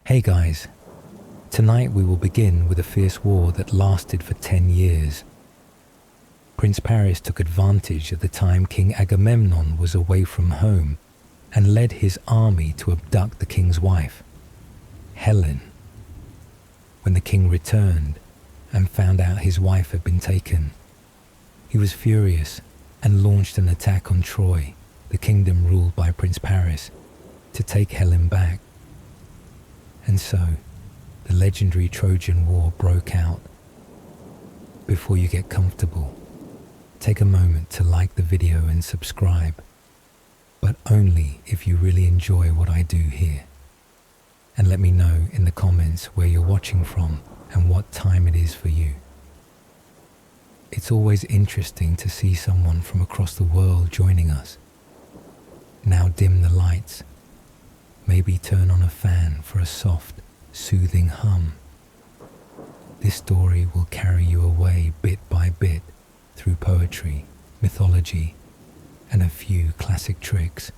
Hey guys, tonight we will begin with a fierce war that lasted for 10 years. Prince Paris took advantage of the time King Agamemnon was away from home and led his army to abduct the king's wife, Helen. When the king returned and found out his wife had been taken, he was furious and launched an attack on Troy, the kingdom ruled by Prince Paris, to take Helen back. And so, the legendary Trojan War broke out. Before you get comfortable, take a moment to like the video and subscribe, but only if you really enjoy what I do here. And let me know in the comments where you're watching from and what time it is for you. It's always interesting to see someone from across the world joining us. Now dim the lights. Maybe turn on a fan for a soft, soothing hum. This story will carry you away bit by bit through poetry, mythology, and a few classic tricks.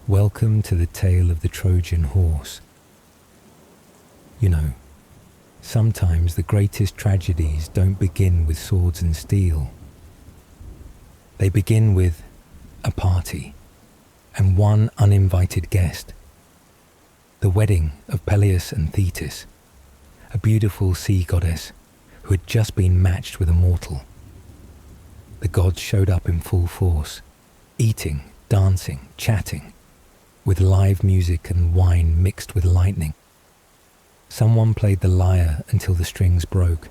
Welcome to the tale of the Trojan horse. You know, sometimes the greatest tragedies don't begin with swords and steel. They begin with a party and one uninvited guest. The wedding of Peleus and Thetis, a beautiful sea goddess who had just been matched with a mortal. The gods showed up in full force, eating, dancing, chatting, with live music and wine mixed with lightning. Someone played the lyre until the strings broke.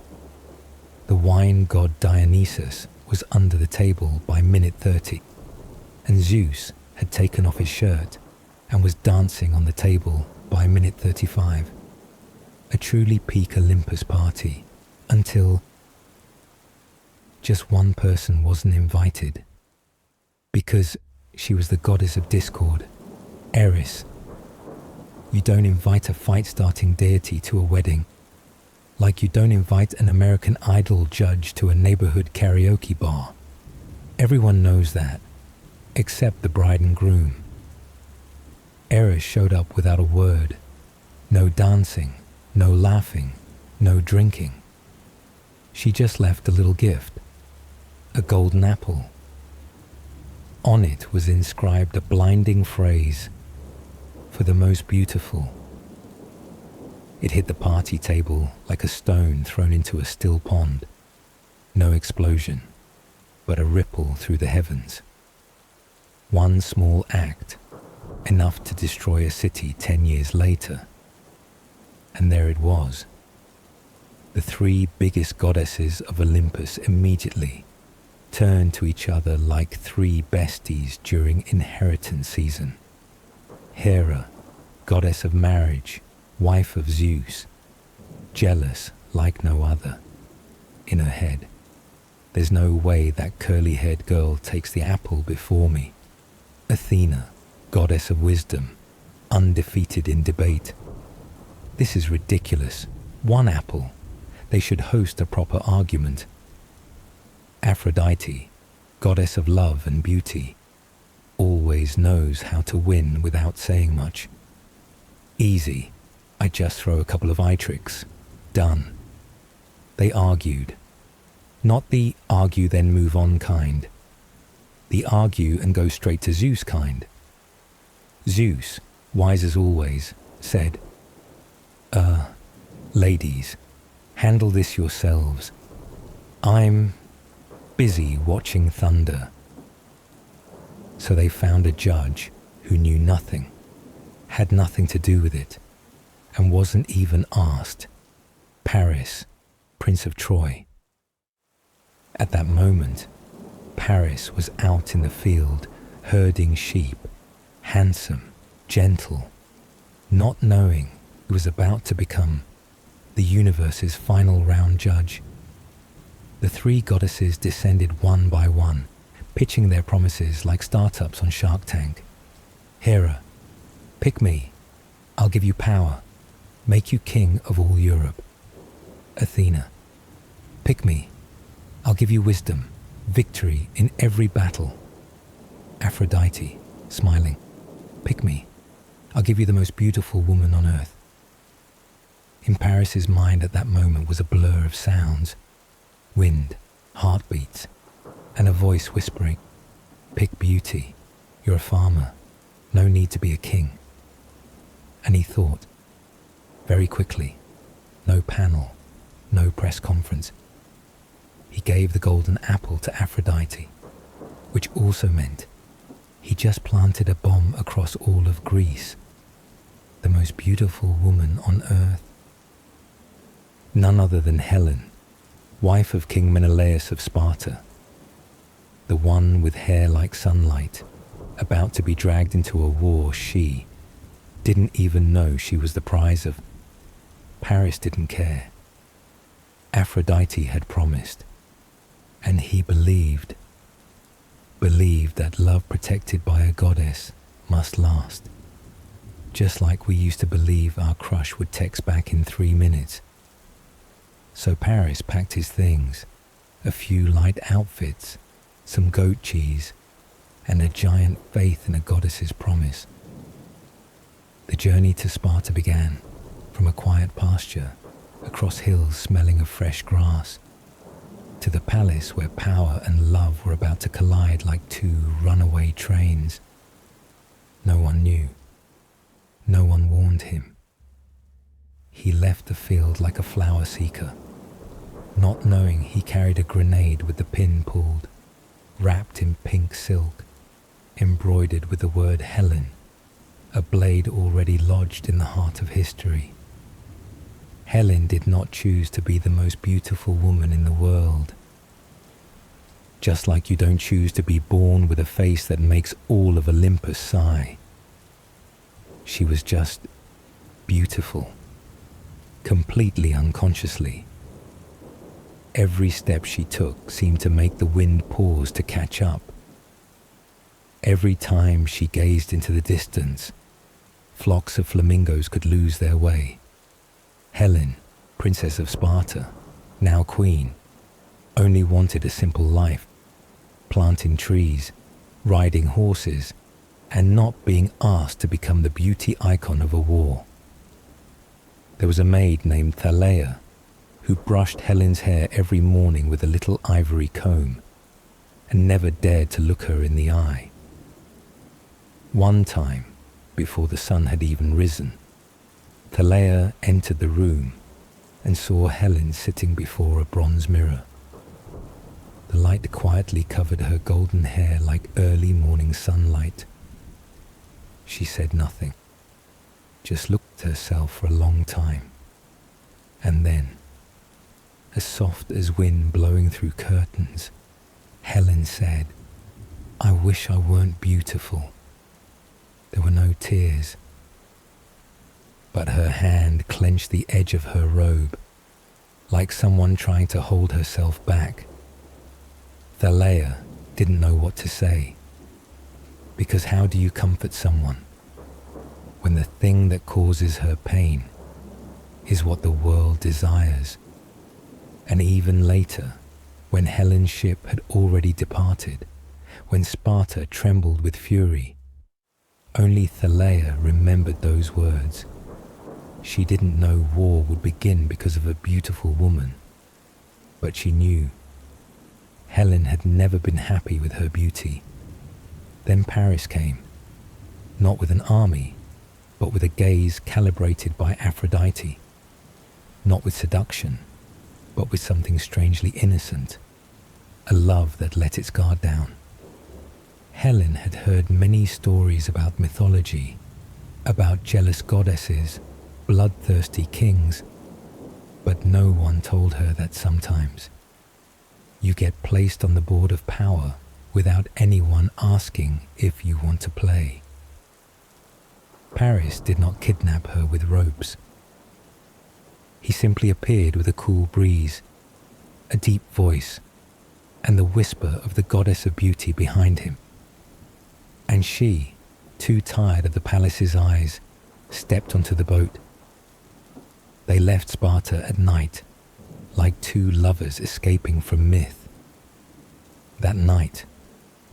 The wine god Dionysus was under the table by minute 30, and Zeus had taken off his shirt and was dancing on the table by minute 35. A truly peak Olympus party, until just one person wasn't invited, because she was the goddess of discord, Eris. You don't invite a fight-starting deity to a wedding, like you don't invite an American Idol judge to a neighborhood karaoke bar. Everyone knows that, except the bride and groom. Eris showed up without a word. No dancing, no laughing, no drinking. She just left a little gift, a golden apple. On it was inscribed a blinding phrase, "For the most beautiful." It hit the party table like a stone thrown into a still pond. No explosion, but a ripple through the heavens. One small act, enough to destroy a city 10 years later. And there it was. The three biggest goddesses of Olympus immediately turned to each other like three besties during inheritance season. Hera, goddess of marriage, wife of Zeus, jealous like no other. In her head, there's no way that curly-haired girl takes the apple before me. Athena, goddess of wisdom, undefeated in debate. This is ridiculous. One apple. They should host a proper argument. Aphrodite, goddess of love and beauty, always knows how to win without saying much. Easy. I just throw a couple of eye tricks. Done. They argued. Not the argue then move on kind. The argue and go straight to Zeus kind. Zeus, wise as always, said, ladies, handle this yourselves. I'm busy watching thunder." So they found a judge who knew nothing, had nothing to do with it, and wasn't even asked. Paris, Prince of Troy. At that moment, Paris was out in the field, herding sheep, handsome, gentle, not knowing he was about to become the universe's final round judge. The three goddesses descended one by one, pitching their promises like startups on Shark Tank. Hera, pick me. I'll give you power, make you king of all Europe. Athena, pick me. I'll give you wisdom, victory in every battle. Aphrodite, smiling, pick me. I'll give you the most beautiful woman on earth. In Paris's mind at that moment was a blur of sounds, wind, heartbeats, and a voice whispering, "Pick beauty. You're a farmer. No need to be a king." And he thought, very quickly, no panel, no press conference. He gave the golden apple to Aphrodite, which also meant he just planted a bomb across all of Greece, the most beautiful woman on earth. None other than Helen, wife of King Menelaus of Sparta, the one with hair like sunlight, about to be dragged into a war she didn't even know she was the prize of. Paris didn't care. Aphrodite had promised, and he believed that love protected by a goddess must last, just like we used to believe our crush would text back in 3 minutes. So Paris packed his things, a few light outfits, some goat cheese, and a giant faith in a goddess's promise. The journey to Sparta began from a quiet pasture, across hills smelling of fresh grass, to the palace where power and love were about to collide like two runaway trains. No one knew. No one warned him. He left the field like a flower seeker, not knowing he carried a grenade with the pin pulled, wrapped in pink silk, embroidered with the word Helen, a blade already lodged in the heart of history. Helen did not choose to be the most beautiful woman in the world. Just like you don't choose to be born with a face that makes all of Olympus sigh. She was just beautiful, completely unconsciously. Every step she took seemed to make the wind pause to catch up. Every time she gazed into the distance, flocks of flamingos could lose their way. Helen, Princess of Sparta, now queen, only wanted a simple life, planting trees, riding horses, and not being asked to become the beauty icon of a war. There was a maid named Thaleia who brushed Helen's hair every morning with a little ivory comb and never dared to look her in the eye. One time, before the sun had even risen, Thaleia entered the room and saw Helen sitting before a bronze mirror. The light quietly covered her golden hair like early morning sunlight. She said nothing, just looked at herself for a long time. And then, as soft as wind blowing through curtains, Helen said, "I wish I weren't beautiful." There were no tears, but her hand clenched the edge of her robe, like someone trying to hold herself back. Thaleia didn't know what to say, because how do you comfort someone when the thing that causes her pain is what the world desires? And even later, when Helen's ship had already departed, when Sparta trembled with fury, only Thaleia remembered those words. She didn't know war would begin because of a beautiful woman, but she knew Helen had never been happy with her beauty. Then Paris came, not with an army, but with a gaze calibrated by Aphrodite, not with seduction, but with something strangely innocent, a love that let its guard down. Helen had heard many stories about mythology, about jealous goddesses, bloodthirsty kings, but no one told her that sometimes you get placed on the board of power without anyone asking if you want to play. Paris did not kidnap her with ropes. He simply appeared with a cool breeze, a deep voice, and the whisper of the goddess of beauty behind him. And she, too tired of the palace's eyes, stepped onto the boat. They left Sparta at night, like two lovers escaping from myth. That night,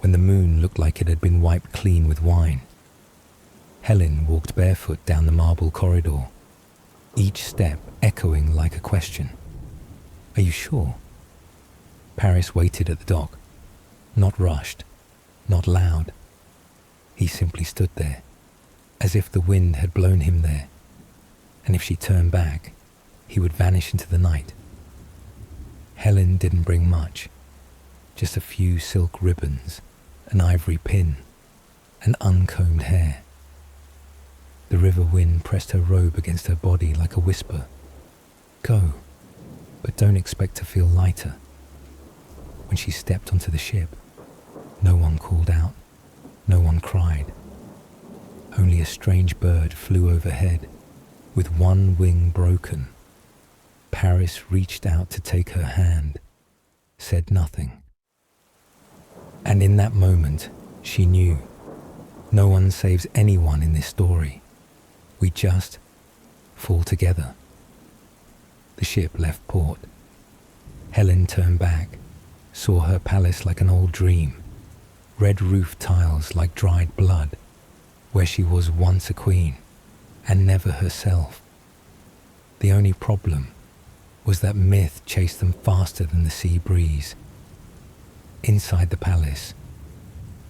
when the moon looked like it had been wiped clean with wine, Helen walked barefoot down the marble corridor, each step echoing like a question. "Are you sure?" Paris waited at the dock, not rushed, not loud. He simply stood there, as if the wind had blown him there, and if she turned back, he would vanish into the night. Helen didn't bring much, just a few silk ribbons, an ivory pin, and uncombed hair. The river wind pressed her robe against her body like a whisper. "Go, but don't expect to feel lighter." When she stepped onto the ship, no one called out, no one cried. Only a strange bird flew overhead, with one wing broken. Paris reached out to take her hand, said nothing. And in that moment, she knew, no one saves anyone in this story. We just fall together. The ship left port. Helen turned back, saw her palace like an old dream, red roof tiles like dried blood, where she was once a queen, and never herself. The only problem was that myth chased them faster than the sea breeze. Inside the palace,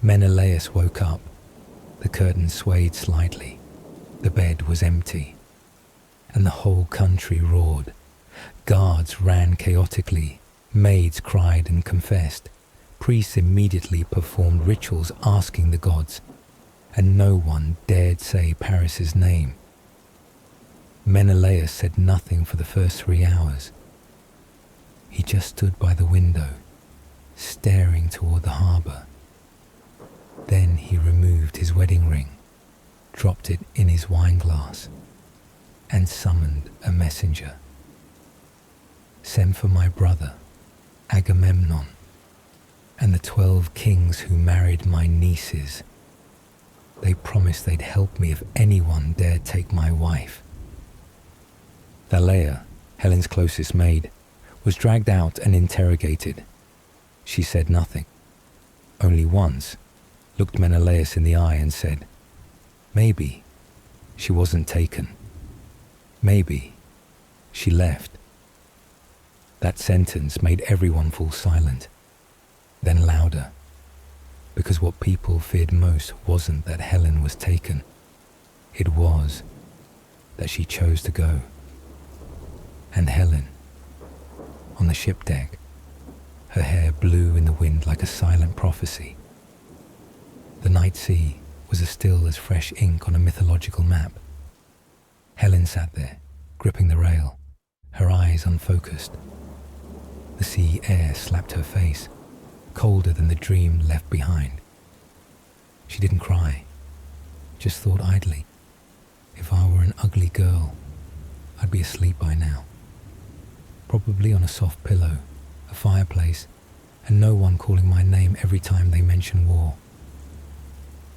Menelaus woke up. The curtains swayed slightly. The bed was empty, and the whole country roared. Guards ran chaotically, maids cried and confessed, priests immediately performed rituals asking the gods, and no one dared say Paris's name. Menelaus said nothing for the first 3 hours. He just stood by the window, staring toward the harbour. Then he removed his wedding ring, dropped it in his wineglass, and summoned a messenger. "Send for my brother, Agamemnon, and the 12 kings who married my nieces. They promised they'd help me if anyone dared take my wife." Thalia, Helen's closest maid, was dragged out and interrogated. She said nothing. Only once looked Menelaus in the eye and said, "Maybe she wasn't taken. Maybe she left." That sentence made everyone fall silent, then louder, because what people feared most wasn't that Helen was taken. It was that she chose to go. And Helen, on the ship deck, her hair blew in the wind like a silent prophecy. The night sea was as still as fresh ink on a mythological map. Helen sat there, gripping the rail, her eyes unfocused. The sea air slapped her face, colder than the dream left behind. She didn't cry, just thought idly, if I were an ugly girl, I'd be asleep by now. Probably on a soft pillow, a fireplace, and no one calling my name every time they mention war.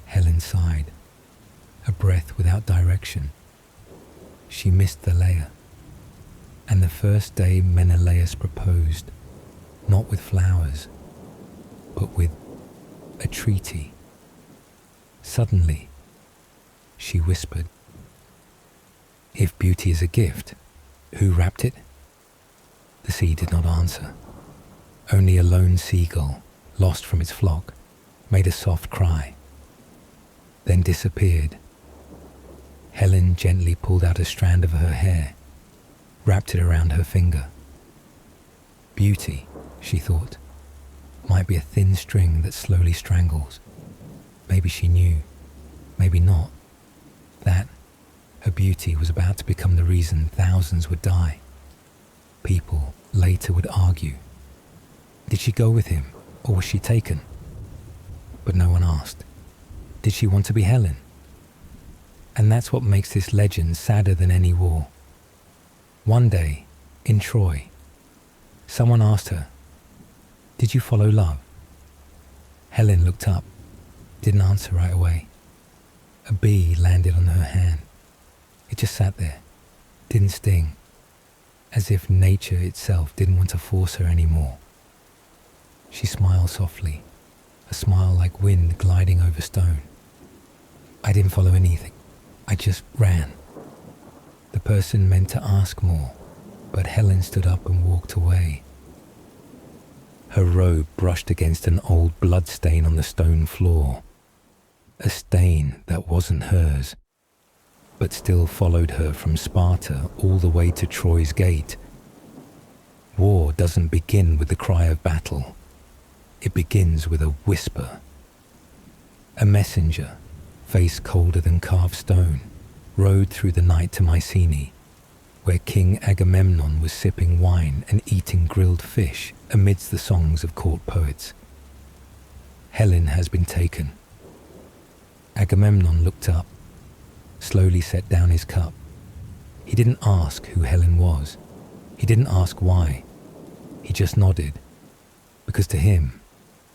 Helen sighed, a breath without direction. She missed the layer. And the first day Menelaus proposed, not with flowers, but with a treaty. Suddenly, she whispered, "If beauty is a gift, who wrapped it?" The sea did not answer. Only a lone seagull, lost from its flock, made a soft cry, then disappeared. Helen gently pulled out a strand of her hair, wrapped it around her finger. Beauty, she thought, might be a thin string that slowly strangles. Maybe she knew, maybe not, that her beauty was about to become the reason thousands would die. People later would argue, did she go with him or was she taken? But no one asked, did she want to be Helen? And that's what makes this legend sadder than any war. One day, in Troy, someone asked her, "Did you follow love?" Helen looked up, didn't answer right away. A bee landed on her hand. It just sat there, didn't sting, as if nature itself didn't want to force her anymore. She smiled softly, a smile like wind gliding over stone. "I didn't follow anything. I just ran. The person meant to ask more, but Helen stood up and walked away. Her robe brushed against an old blood stain on the stone floor, a stain that wasn't hers, but still followed her from Sparta all the way to Troy's gate. War doesn't begin with the cry of battle. It begins with a whisper. A messenger, face colder than carved stone, rode through the night to Mycenae, where King Agamemnon was sipping wine and eating grilled fish amidst the songs of court poets. Helen has been taken. Agamemnon looked up, slowly set down his cup. He didn't ask who Helen was. He didn't ask why. He just nodded, because to him,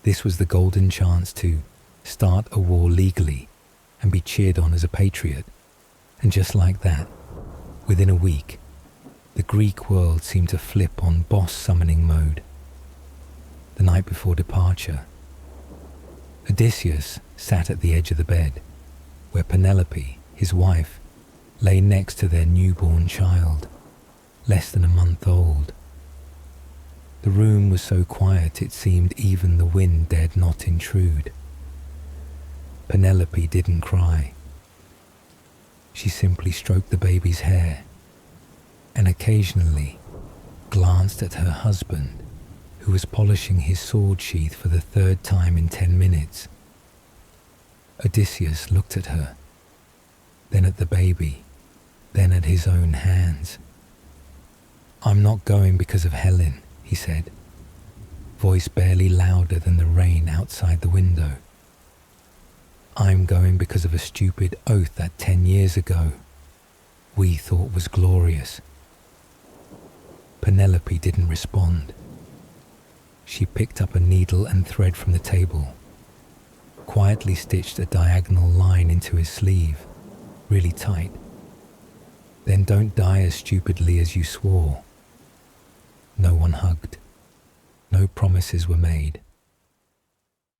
this was the golden chance to start a war legally and be cheered on as a patriot. And just like that, within a week, the Greek world seemed to flip on boss summoning mode. The night before departure, Odysseus sat at the edge of the bed, where Penelope, his wife, lay next to their newborn child, less than a month old. The room was so quiet it seemed even the wind dared not intrude. Penelope didn't cry. She simply stroked the baby's hair and occasionally glanced at her husband, who was polishing his sword sheath for the third time in 10 minutes. Odysseus looked at her, then at the baby, then at his own hands. "I'm not going because of Helen," he said, voice barely louder than the rain outside the window. "I'm going because of a stupid oath that 10 years ago we thought was glorious." Penelope didn't respond. She picked up a needle and thread from the table, quietly stitched a diagonal line into his sleeve, really tight. "Then don't die as stupidly as you swore." No one hugged. No promises were made.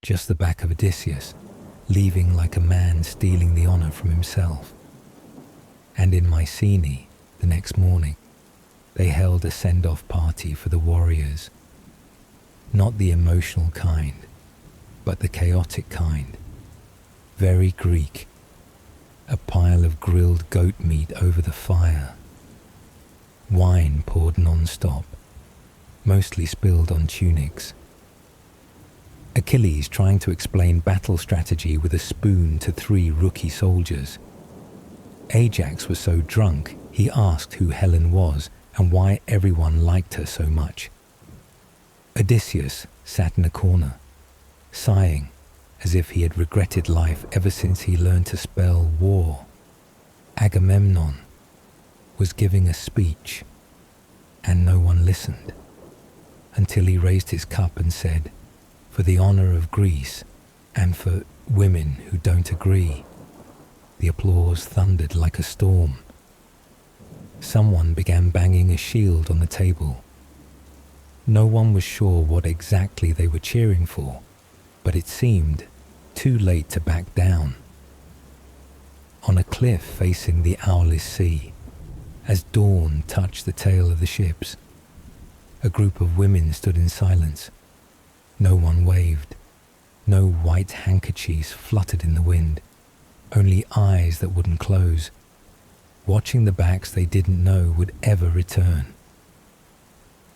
Just the back of Odysseus, leaving like a man stealing the honor from himself. And in Mycenae, the next morning, they held a send-off party for the warriors. Not the emotional kind, but the chaotic kind. Very Greek. A pile of grilled goat meat over the fire. Wine poured non-stop, mostly spilled on tunics. Achilles trying to explain battle strategy with a spoon to 3 rookie soldiers. Ajax was so drunk he asked who Helen was and why everyone liked her so much. Odysseus sat in a corner, sighing as if he had regretted life ever since he learned to spell war. Agamemnon was giving a speech, and no one listened, until he raised his cup and said, "For the honor of Greece, and for women who don't agree." The applause thundered like a storm. Someone began banging a shield on the table. No one was sure what exactly they were cheering for, but it seemed too late to back down. On a cliff facing the owlless sea, as dawn touched the tail of the ships, a group of women stood in silence. No one waved. No white handkerchiefs fluttered in the wind. Only eyes that wouldn't close, watching the backs they didn't know would ever return.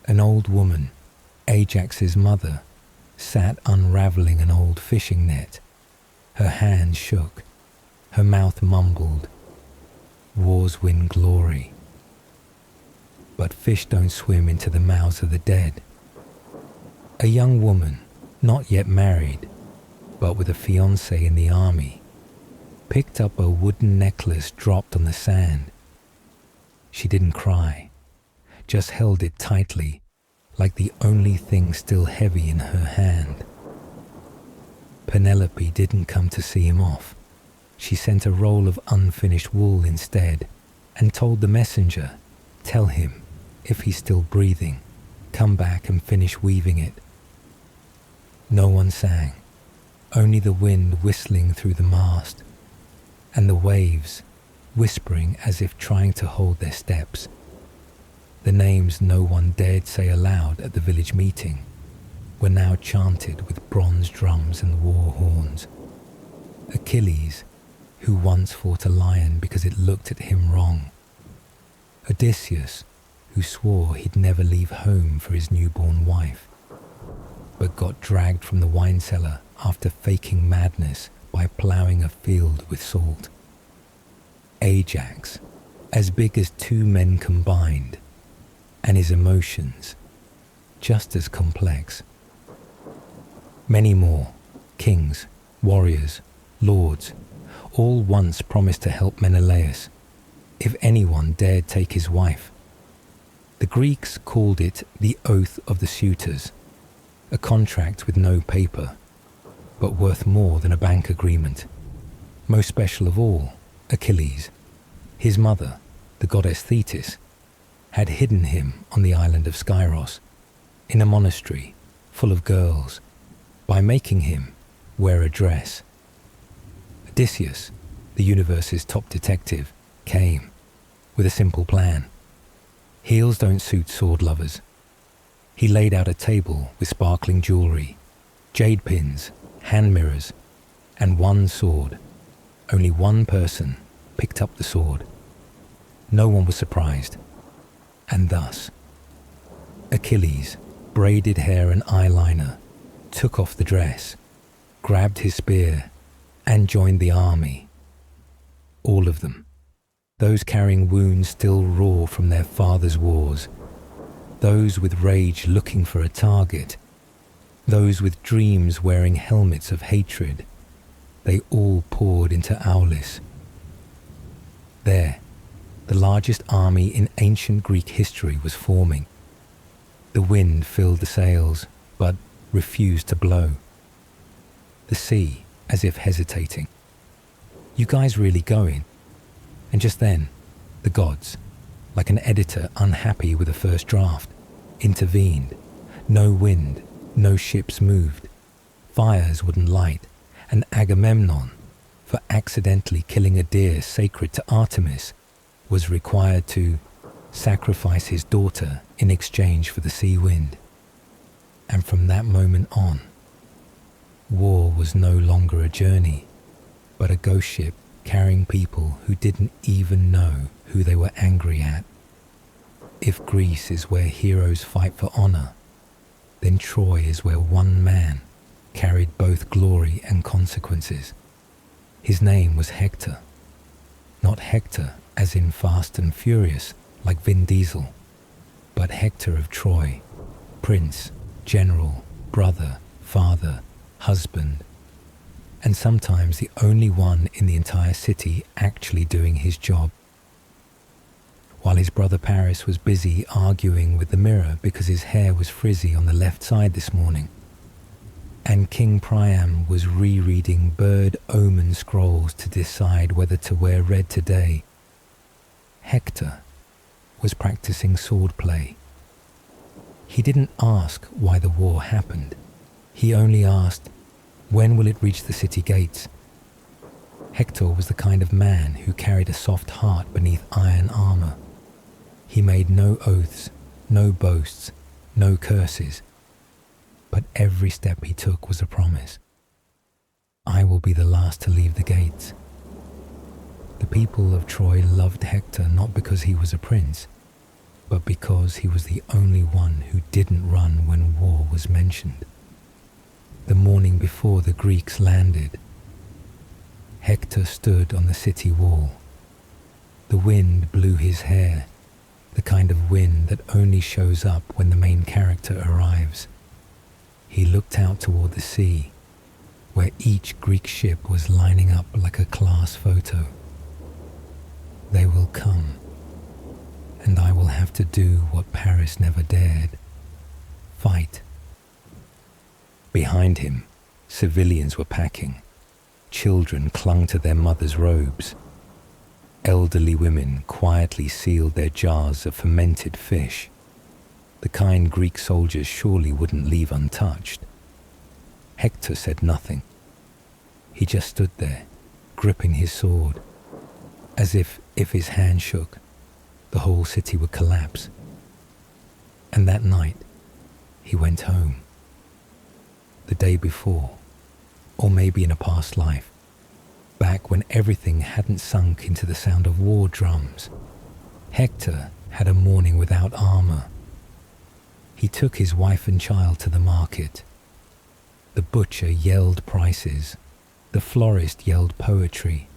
An old woman, Ajax's mother, sat unraveling an old fishing net. Her hands shook. Her mouth mumbled, "Wars win glory. But fish don't swim into the mouths of the dead." A young woman, not yet married, but with a fiancé in the army, picked up a wooden necklace dropped on the sand. She didn't cry, just held it tightly, like the only thing still heavy in her hand. Penelope didn't come to see him off. She sent a roll of unfinished wool instead, and told the messenger, "Tell him, if he's still breathing, come back and finish weaving it." No one sang, only the wind whistling through the mast, and the waves, whispering as if trying to hold their steps. The names no one dared say aloud at the village meeting were now chanted with bronze drums and war horns. Achilles, who once fought a lion because it looked at him wrong. Odysseus, who swore he'd never leave home for his newborn wife, but got dragged from the wine cellar after faking madness by ploughing a field with salt. Ajax, as big as two men combined, and his emotions just as complex. Many more, kings, warriors, lords, all once promised to help Menelaus if anyone dared take his wife. The Greeks called it the Oath of the Suitors, a contract with no paper, but worth more than a bank agreement. Most special of all, Achilles, his mother, the goddess Thetis, had hidden him on the island of Skyros, in a monastery full of girls, by making him wear a dress. Odysseus, the universe's top detective, came with a simple plan. Heels don't suit sword lovers. He laid out a table with sparkling jewelry, jade pins, hand mirrors, and one sword. Only one person picked up the sword. No one was surprised. And thus, Achilles, braided hair and eyeliner, took off the dress, grabbed his spear, and joined the army. All of them. Those carrying wounds still raw from their father's wars. Those with rage looking for a target. Those with dreams wearing helmets of hatred. They all poured into Aulis. There, the largest army in ancient Greek history was forming. The wind filled the sails, but refused to blow. The sea, as if hesitating. You guys really going? And just then, the gods, like an editor unhappy with a first draft, intervened. No wind, no ships moved. Fires wouldn't light, and Agamemnon, for accidentally killing a deer sacred to Artemis, was required to sacrifice his daughter in exchange for the sea wind. And from that moment on, war was no longer a journey, but a ghost ship carrying people who didn't even know who they were angry at. If Greece is where heroes fight for honor, then Troy is where one man carried both glory and consequences. His name was Hector. Not Hector as in Fast and Furious like Vin Diesel, but Hector of Troy, prince, general, brother, father, husband, and sometimes the only one in the entire city actually doing his job. While his brother Paris was busy arguing with the mirror because his hair was frizzy on the left side this morning, and King Priam was rereading bird omen scrolls to decide whether to wear red today, Hector was practicing swordplay. He didn't ask why the war happened. He only asked, when will it reach the city gates? Hector was the kind of man who carried a soft heart beneath iron armor. He made no oaths, no boasts, no curses, but every step he took was a promise. I will be the last to leave the gates. The people of Troy loved Hector not because he was a prince, but because he was the only one who didn't run when war was mentioned. The morning before the Greeks landed, Hector stood on the city wall. The wind blew his hair, the kind of wind that only shows up when the main character arrives. He looked out toward the sea, where each Greek ship was lining up like a class photo. They will come, and I will have to do what Paris never dared, fight. Behind him, civilians were packing. Children clung to their mothers' robes. Elderly women quietly sealed their jars of fermented fish, the kind Greek soldiers surely wouldn't leave untouched. Hector said nothing. He just stood there, gripping his sword, as if If his hand shook, the whole city would collapse. And that night, he went home. The day before, or maybe in a past life, back when everything hadn't sunk into the sound of war drums, Hector had a morning without armor. He took his wife and child to the market. The butcher yelled prices, the florist yelled poetry,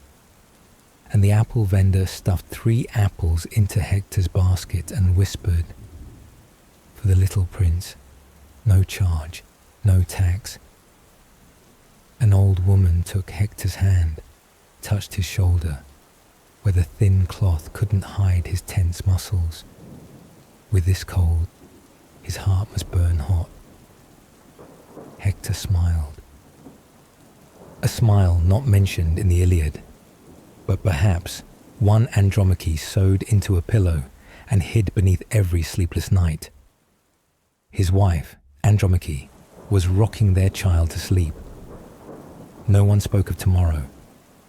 and the apple vendor stuffed 3 apples into Hector's basket and whispered, "For the little prince, no charge, no tax." An old woman took Hector's hand, touched his shoulder, where the thin cloth couldn't hide his tense muscles. With this cold, his heart must burn hot. Hector smiled. A smile not mentioned in the Iliad, but perhaps one Andromache sewed into a pillow and hid beneath every sleepless night. His wife, Andromache, was rocking their child to sleep. No one spoke of tomorrow.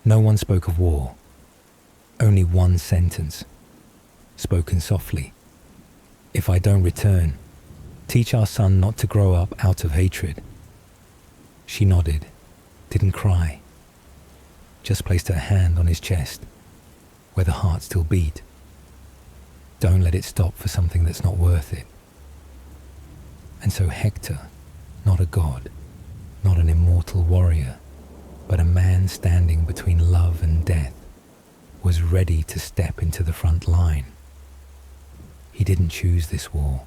No one spoke of war. Only one sentence, spoken softly. "If I don't return, teach our son not to grow up out of hatred." She nodded, didn't cry, just placed her hand on his chest, where the heart still beat. Don't let it stop for something that's not worth it. And so Hector, not a god, not an immortal warrior, but a man standing between love and death, was ready to step into the front line. He didn't choose this war,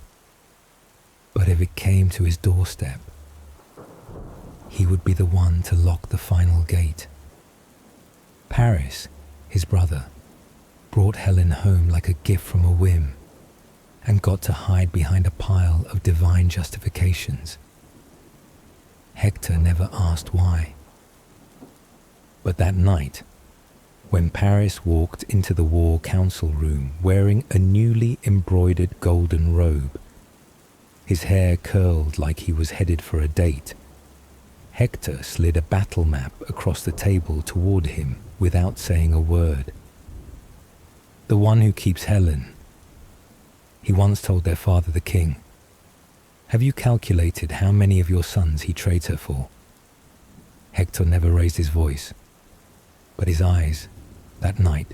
but if it came to his doorstep, he would be the one to lock the final gate. Paris, his brother, brought Helen home like a gift from a whim, and got to hide behind a pile of divine justifications. Hector never asked why. But that night, when Paris walked into the war council room wearing a newly embroidered golden robe, his hair curled like he was headed for a date, Hector slid a battle map across the table toward him without saying a word. "The one who keeps Helen," he once told their father the king. "Have you calculated how many of your sons he trades her for?" Hector never raised his voice, but his eyes, that night,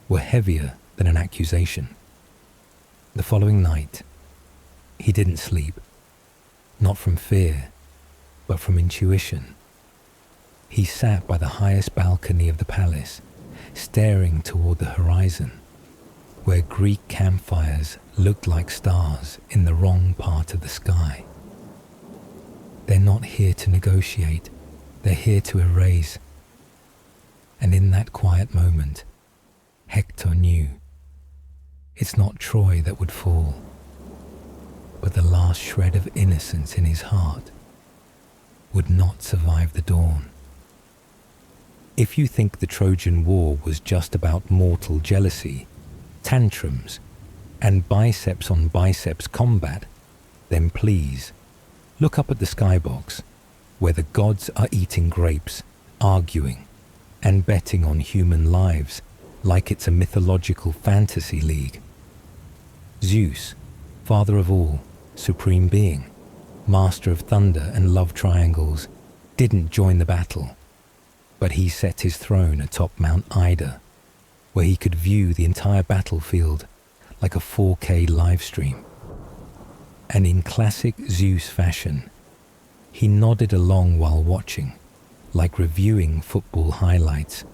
were heavier than an accusation. The following night, he didn't sleep, not from fear, but from intuition. He sat by the highest balcony of the palace, staring toward the horizon, where Greek campfires looked like stars in the wrong part of the sky. They're not here to negotiate, they're here to erase. And in that quiet moment, Hector knew it's not Troy that would fall, but the last shred of innocence in his heart would not survive the dawn. If you think the Trojan War was just about mortal jealousy, tantrums, and biceps on biceps combat, then please look up at the skybox, where the gods are eating grapes, arguing, and betting on human lives like it's a mythological fantasy league. Zeus, father of all, supreme being, master of thunder and love triangles, didn't join the battle, but he set his throne atop Mount Ida, where he could view the entire battlefield like a 4K live stream. And in classic Zeus fashion, he nodded along while watching, like reviewing football highlights.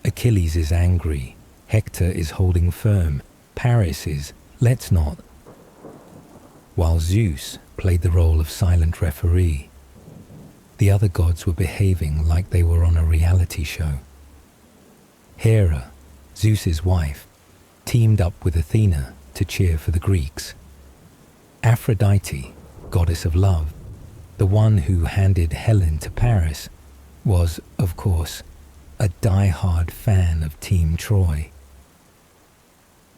Achilles is angry, Hector is holding firm, Paris is, let's not. While Zeus played the role of silent referee, the other gods were behaving like they were on a reality show. Hera, Zeus's wife, teamed up with Athena to cheer for the Greeks. Aphrodite, goddess of love, the one who handed Helen to Paris, was, of course, a die-hard fan of Team Troy.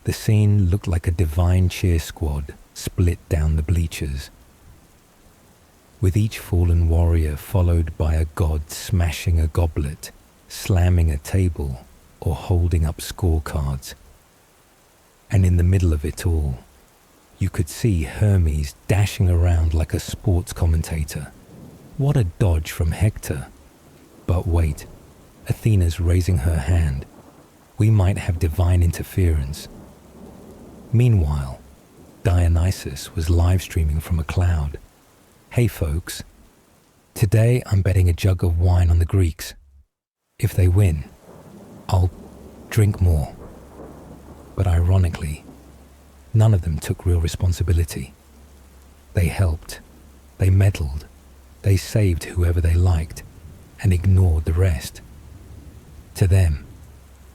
The scene looked like a divine cheer squad split down the bleachers, with each fallen warrior followed by a god smashing a goblet, slamming a table, or holding up scorecards. And in the middle of it all, you could see Hermes dashing around like a sports commentator. What a dodge from Hector! But wait, Athena's raising her hand. We might have divine interference. Meanwhile, Dionysus was live streaming from a cloud. Hey folks, today I'm betting a jug of wine on the Greeks. If they win, I'll drink more. But ironically, none of them took real responsibility. They helped, they meddled, they saved whoever they liked, and ignored the rest. To them,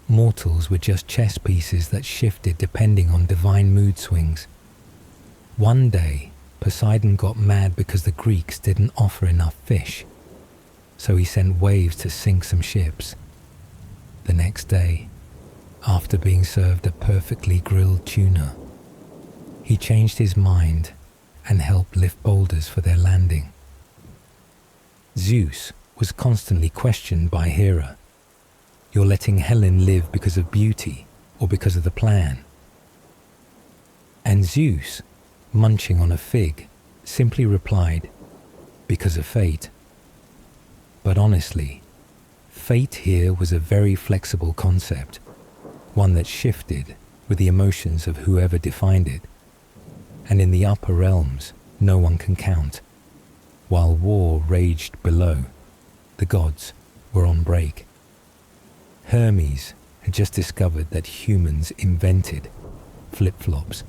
mortals were just chess pieces that shifted depending on divine mood swings. One day, Poseidon got mad because the Greeks didn't offer enough fish, so he sent waves to sink some ships. The next day, after being served a perfectly grilled tuna, he changed his mind and helped lift boulders for their landing. Zeus was constantly questioned by Hera. You're letting Helen live because of beauty or because of the plan? And Zeus, munching on a fig, simply replied, because of fate. But honestly, fate here was a very flexible concept, one that shifted with the emotions of whoever defined it. And in the upper realms, no one can count. While war raged below, the gods were on break. Hermes had just discovered that humans invented flip-flops.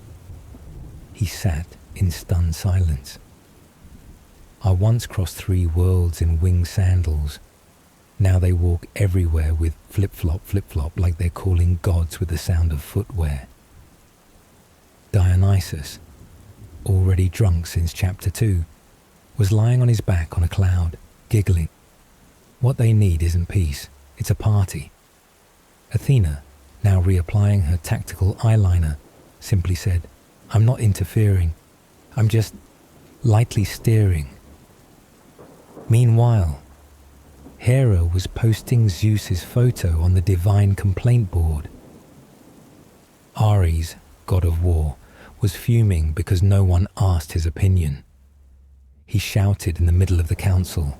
He sat in stunned silence. I once crossed 3 worlds in winged sandals. Now they walk everywhere with flip-flop like they're calling gods with the sound of footwear. Dionysus, already drunk since chapter 2, was lying on his back on a cloud, giggling. What they need isn't peace, it's a party. Athena, now reapplying her tactical eyeliner, simply said, I'm not interfering, I'm just lightly steering. Meanwhile, Hera was posting Zeus's photo on the divine complaint board. Ares, god of war, was fuming because no one asked his opinion. He shouted in the middle of the council,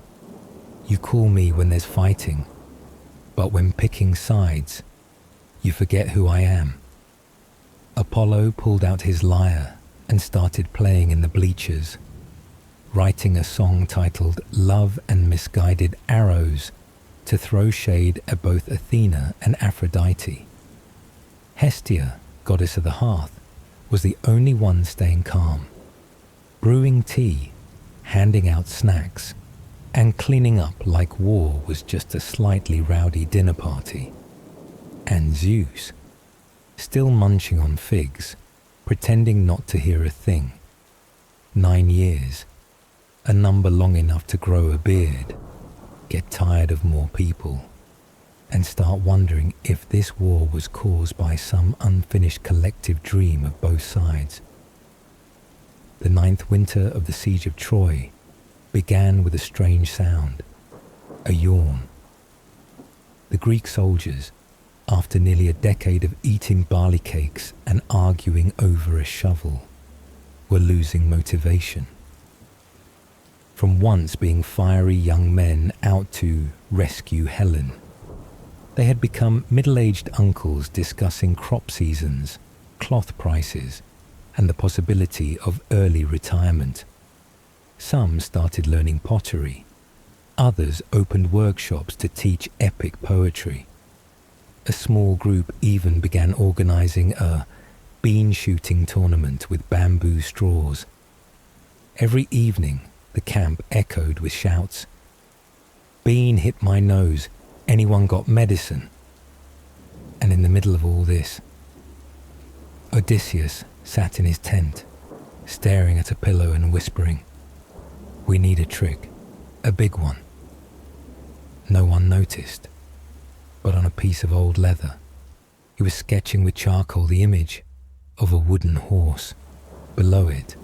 You call me when there's fighting, but when picking sides, you forget who I am. Apollo pulled out his lyre and started playing in the bleachers, writing a song titled Love and Misguided Arrows to throw shade at both Athena and Aphrodite. Hestia, goddess of the hearth, was the only one staying calm, brewing tea, handing out snacks, and cleaning up like war was just a slightly rowdy dinner party. And Zeus, still munching on figs, pretending not to hear a thing. 9 years, a number long enough to grow a beard, get tired of more people, and start wondering if this war was caused by some unfinished collective dream of both sides. The 9th winter of the siege of Troy began with a strange sound, a yawn. The Greek soldiers, after nearly a decade of eating barley cakes and arguing over a shovel, were losing motivation. From once being fiery young men out to rescue Helen, they had become middle-aged uncles discussing crop seasons, cloth prices, and the possibility of early retirement. Some started learning pottery. Others opened workshops to teach epic poetry. A small group even began organizing a bean shooting tournament with bamboo straws. Every evening, the camp echoed with shouts. Bean hit my nose. Anyone got medicine? And in the middle of all this, Odysseus sat in his tent, staring at a pillow and whispering, We need a trick, a big one. No one noticed, but on a piece of old leather, he was sketching with charcoal the image of a wooden horse. Below it,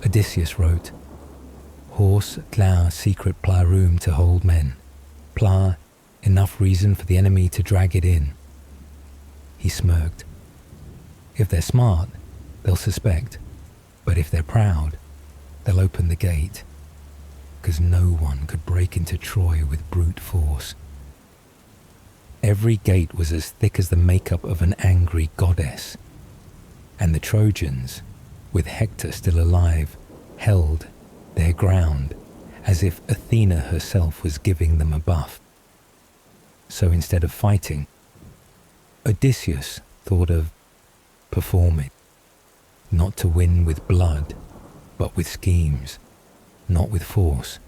Odysseus wrote, Horse, plough, secret plough room to hold men. Plough Enough reason for the enemy to drag it in. He smirked. If they're smart, they'll suspect. But if they're proud, they'll open the gate. 'Cause no one could break into Troy with brute force. Every gate was as thick as the makeup of an angry goddess. And the Trojans, with Hector still alive, held their ground as if Athena herself was giving them a buff. So instead of fighting, Odysseus thought of performing, not to win with blood, but with schemes, not with force,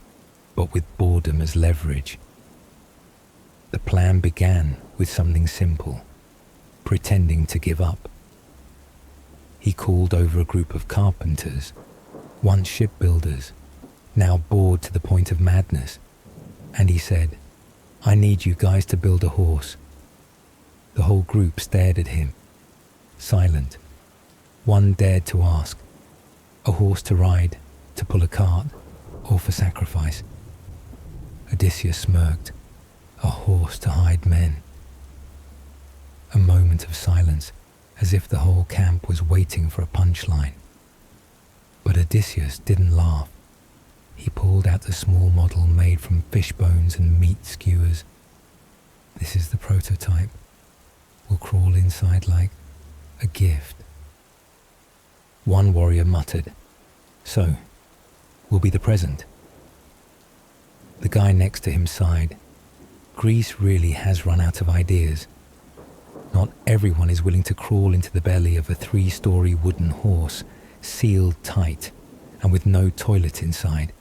but with boredom as leverage. The plan began with something simple, pretending to give up. He called over a group of carpenters, once shipbuilders, now bored to the point of madness, and he said, "I need you guys to build a horse." The whole group stared at him, silent. One dared to ask, "A horse to ride, to pull a cart, or for sacrifice?" Odysseus smirked, "A horse to hide men." A moment of silence, as if the whole camp was waiting for a punchline. But Odysseus didn't laugh. He pulled out the small model made from fish bones and meat skewers. "This is the prototype. We'll crawl inside like a gift." One warrior muttered, "So, we'll be the present." The guy next to him sighed. Greece really has run out of ideas. Not everyone is willing to crawl into the belly of a 3-story wooden horse, sealed tight and with no toilet inside.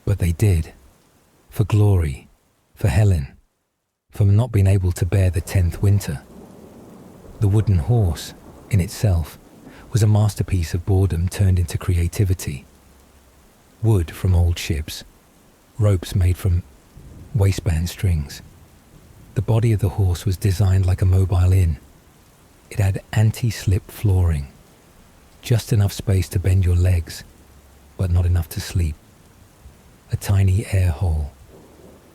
But they did. For glory, for Helen, for not being able to bear the 10th winter. The wooden horse, in itself, was a masterpiece of boredom turned into creativity. Wood from old ships, ropes made from waistband strings. The body of the horse was designed like a mobile inn. It had anti-slip flooring, just enough space to bend your legs, but not enough to sleep. A tiny air hole,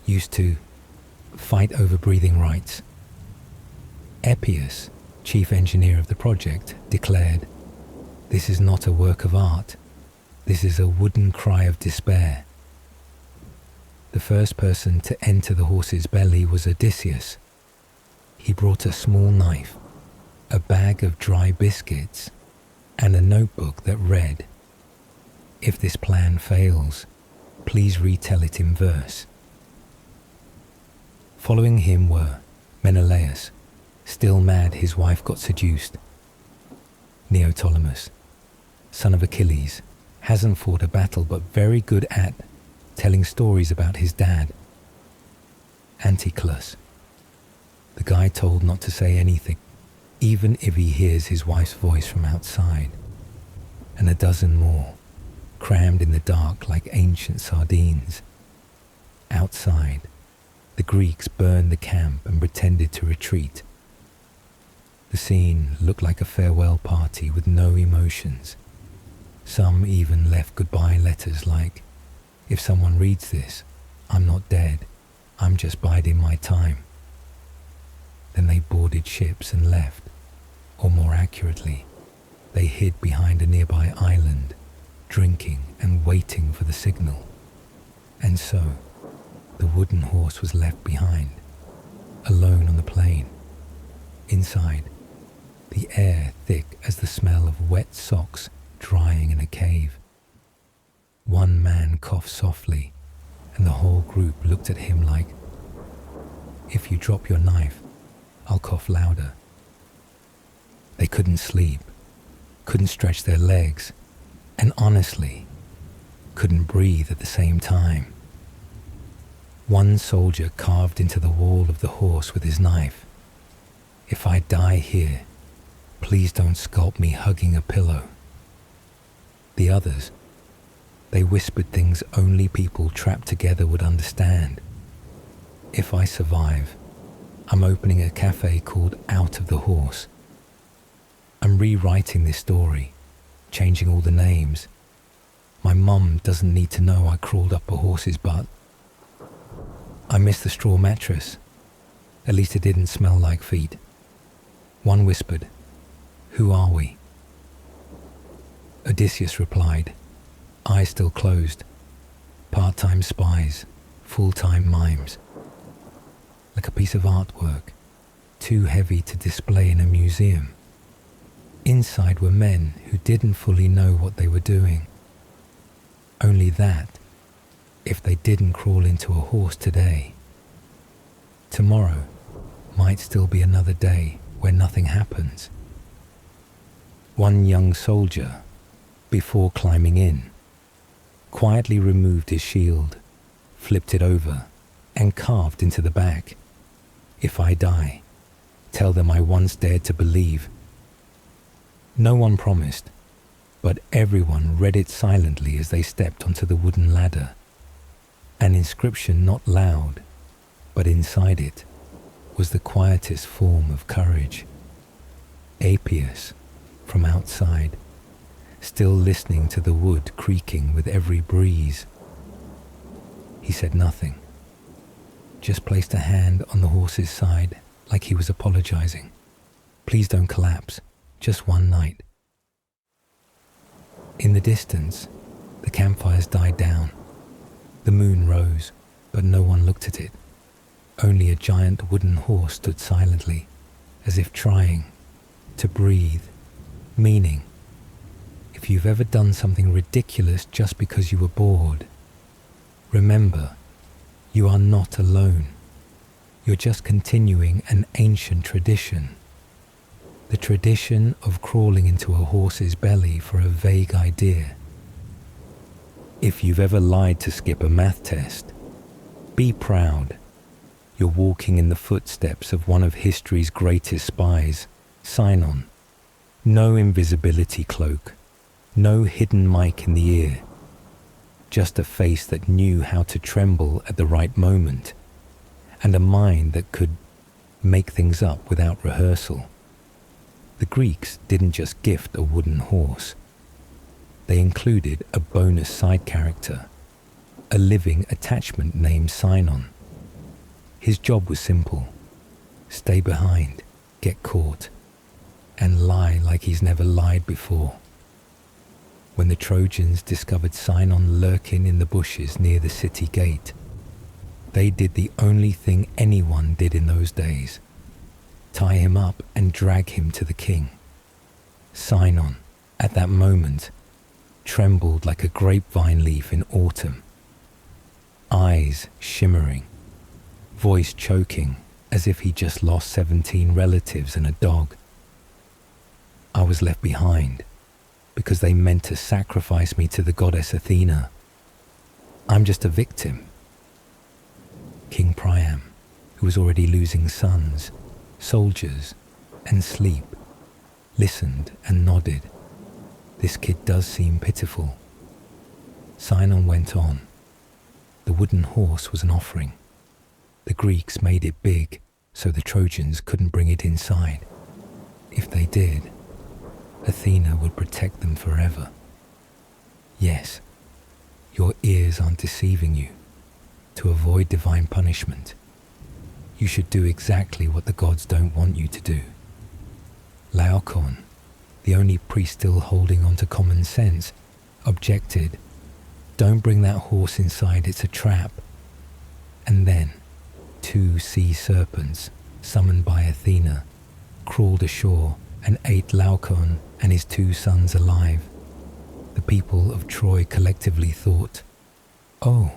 used to fight over breathing rights. Epius, chief engineer of the project, declared, "This is not a work of art. This is a wooden cry of despair." The first person to enter the horse's belly was Odysseus. He brought a small knife, a bag of dry biscuits, and a notebook that read, "If this plan fails, please retell it in verse." Following him were Menelaus, still mad his wife got seduced; Neoptolemus, son of Achilles, hasn't fought a battle but very good at telling stories about his dad; Anticlus, the guy told not to say anything, even if he hears his wife's voice from outside; and a dozen more, crammed in the dark like ancient sardines. Outside, the Greeks burned the camp and pretended to retreat. The scene looked like a farewell party with no emotions. Some even left goodbye letters like, "If someone reads this, I'm not dead, I'm just biding my time." Then they boarded ships and left, or more accurately, they hid behind a nearby island, drinking and waiting for the signal. And so, the wooden horse was left behind, alone on the plain. Inside, the air thick as the smell of wet socks drying in a cave. One man coughed softly, and the whole group looked at him like, "If you drop your knife, I'll cough louder." They couldn't sleep, couldn't stretch their legs, and honestly, couldn't breathe at the same time. One soldier carved into the wall of the horse with his knife, "If I die here, please don't sculpt me hugging a pillow." The others, they whispered things only people trapped together would understand. "If I survive, I'm opening a cafe called Out of the Horse. I'm rewriting this story, changing all the names. My mum doesn't need to know I crawled up a horse's butt." I miss the straw mattress. At least it didn't smell like feet. One whispered, "Who are we?" Odysseus replied, eyes still closed, "Part-time spies, full-time mimes." Like a piece of artwork, too heavy to display in a museum. Inside were men who didn't fully know what they were doing. Only that, if they didn't crawl into a horse today, tomorrow might still be another day where nothing happens. One young soldier, before climbing in, quietly removed his shield, flipped it over, and carved into the back, "If I die, tell them I once dared to believe." No one promised, but everyone read it silently as they stepped onto the wooden ladder. An inscription not loud, but inside it was the quietest form of courage. Apius, from outside, still listening to the wood creaking with every breeze. He said nothing, just placed a hand on the horse's side like he was apologizing. "Please don't collapse, just one night." In the distance, the campfires died down. The moon rose, but no one looked at it. Only a giant wooden horse stood silently, as if trying to breathe, meaning, if you've ever done something ridiculous just because you were bored, remember, you are not alone. You're just continuing an ancient tradition. The tradition of crawling into a horse's belly for a vague idea. If you've ever lied to skip a math test, be proud. You're walking in the footsteps of one of history's greatest spies, Sinon. No invisibility cloak, no hidden mic in the ear, just a face that knew how to tremble at the right moment, and a mind that could make things up without rehearsal. The Greeks didn't just gift a wooden horse. They included a bonus side character, a living attachment named Sinon. His job was simple: stay behind, get caught, and lie like he's never lied before. When the Trojans discovered Sinon lurking in the bushes near the city gate, they did the only thing anyone did in those days: tie him up and drag him to the king. Sinon, at that moment, trembled like a grapevine leaf in autumn, eyes shimmering, voice choking as if he just lost 17 relatives and a dog. I was left behind because they meant to sacrifice me to the goddess Athena. I'm just a victim. King Priam, who was already losing sons, soldiers, and sleep, listened and nodded. This kid does seem pitiful. Sinon went on. The wooden horse was an offering. The Greeks made it big so the Trojans couldn't bring it inside. If they did, Athena would protect them forever. Yes, your ears aren't deceiving you. To avoid divine punishment, you should do exactly what the gods don't want you to do. Laocoon, the only priest still holding on to common sense, objected, "Don't bring that horse inside, it's a trap." And then 2 sea serpents, summoned by Athena, crawled ashore and ate Laocoon and his 2 sons alive. The people of Troy collectively thought, "Oh,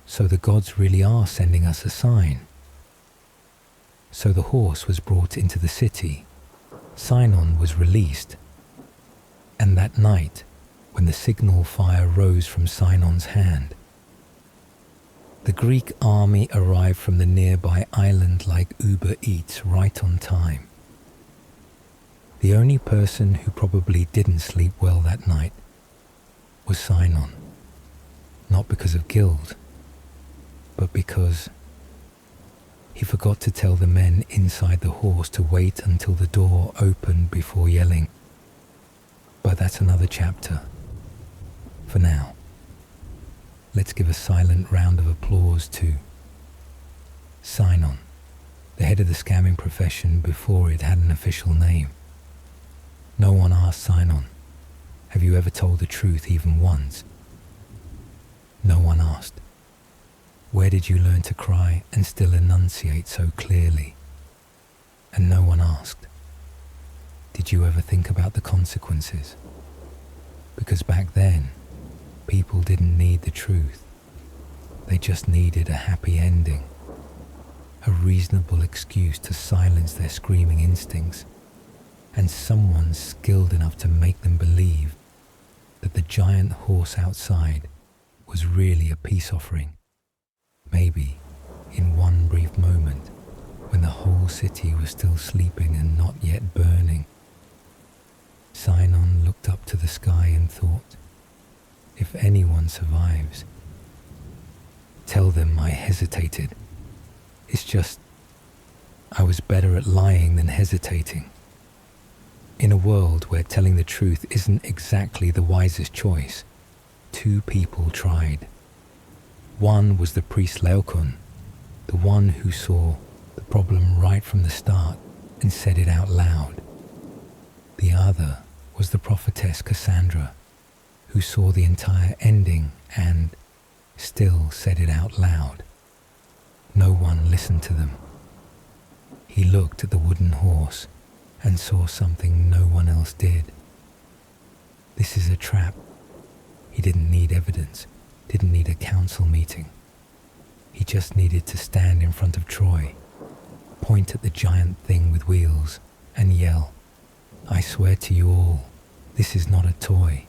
so the gods really are sending us a sign." So the horse was brought into the city. Sinon was released. And that night, when the signal fire rose from Sinon's hand, the Greek army arrived from the nearby island like Uber Eats right on time. The only person who probably didn't sleep well that night was Sinon. Not because of guilt, but because he forgot to tell the men inside the horse to wait until the door opened before yelling. But that's another chapter. For now, let's give a silent round of applause to Sinon, the head of the scamming profession before it had an official name. No one asked Sinon, "Have you ever told the truth even once?" No one asked, "Where did you learn to cry and still enunciate so clearly?" And no one asked, "Did you ever think about the consequences?" Because back then, people didn't need the truth. They just needed a happy ending, a reasonable excuse to silence their screaming instincts, and someone skilled enough to make them believe that the giant horse outside was really a peace offering. Maybe in one brief moment when the whole city was still sleeping and not yet burning. Sinon looked up to the sky and thought, if anyone survives, tell them I hesitated. It's just, I was better at lying than hesitating. In a world where telling the truth isn't exactly the wisest choice, two people tried. One was the priest Laocoon, the one who saw the problem right from the start and said it out loud. The other was the prophetess Cassandra, who saw the entire ending and still said it out loud. No one listened to them. He looked at the wooden horse and saw something no one else did. This is a trap. He didn't need evidence, didn't need a council meeting. He just needed to stand in front of Troy, point at the giant thing with wheels, and yell, "I swear to you all, this is not a toy."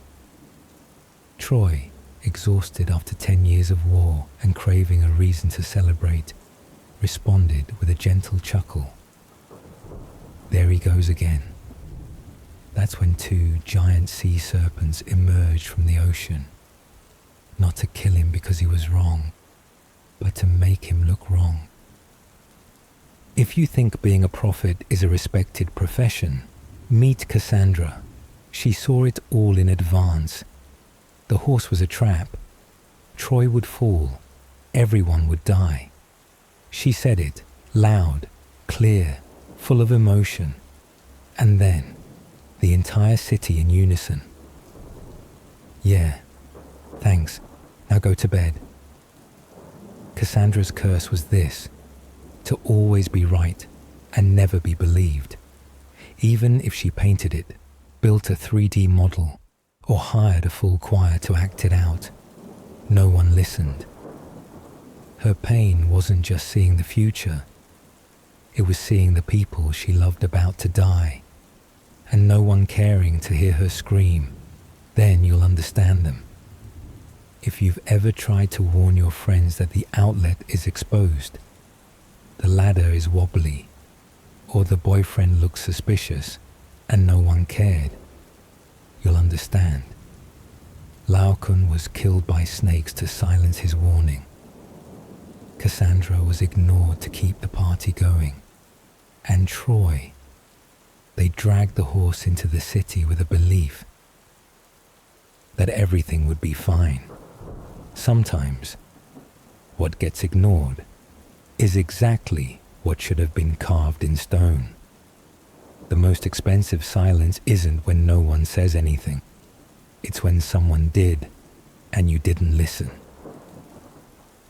Troy, exhausted after 10 years of war and craving a reason to celebrate, responded with a gentle chuckle. There he goes again. That's when two giant sea serpents emerged from the ocean, not to kill him because he was wrong, but to make him look wrong. If you think being a prophet is a respected profession, meet Cassandra. She saw it all in advance. The horse was a trap. Troy would fall. Everyone would die. She said it, loud, clear, full of emotion. And then, the entire city in unison. "Yeah, thanks. Now go to bed." Cassandra's curse was this: to always be right and never be believed. Even if she painted it, built a 3D model, or hired a full choir to act it out, no one listened. Her pain wasn't just seeing the future. It was seeing the people she loved about to die, and no one caring to hear her scream. Then you'll understand them. If you've ever tried to warn your friends that the outlet is exposed, the ladder is wobbly, or the boyfriend looks suspicious, and no one cared, you'll understand. Laocoon was killed by snakes to silence his warning. Cassandra was ignored to keep the party going. And Troy, they dragged the horse into the city with a belief that everything would be fine. Sometimes, what gets ignored is exactly what should have been carved in stone. The most expensive silence isn't when no one says anything. It's when someone did, and you didn't listen.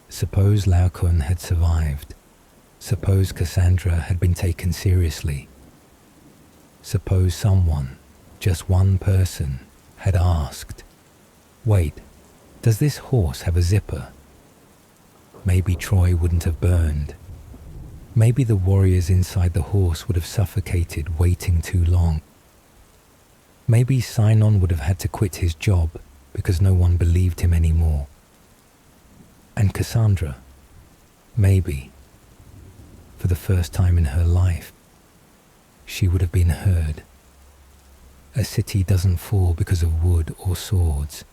Suppose Laocoon had survived. Suppose Cassandra had been taken seriously. Suppose someone, just one person, had asked, "Wait, does this horse have a zipper?" Maybe Troy wouldn't have burned. Maybe the warriors inside the horse would have suffocated waiting too long. Maybe Sinon would have had to quit his job because no one believed him anymore. And Cassandra, maybe, for the first time in her life, she would have been heard. A city doesn't fall because of wood or swords.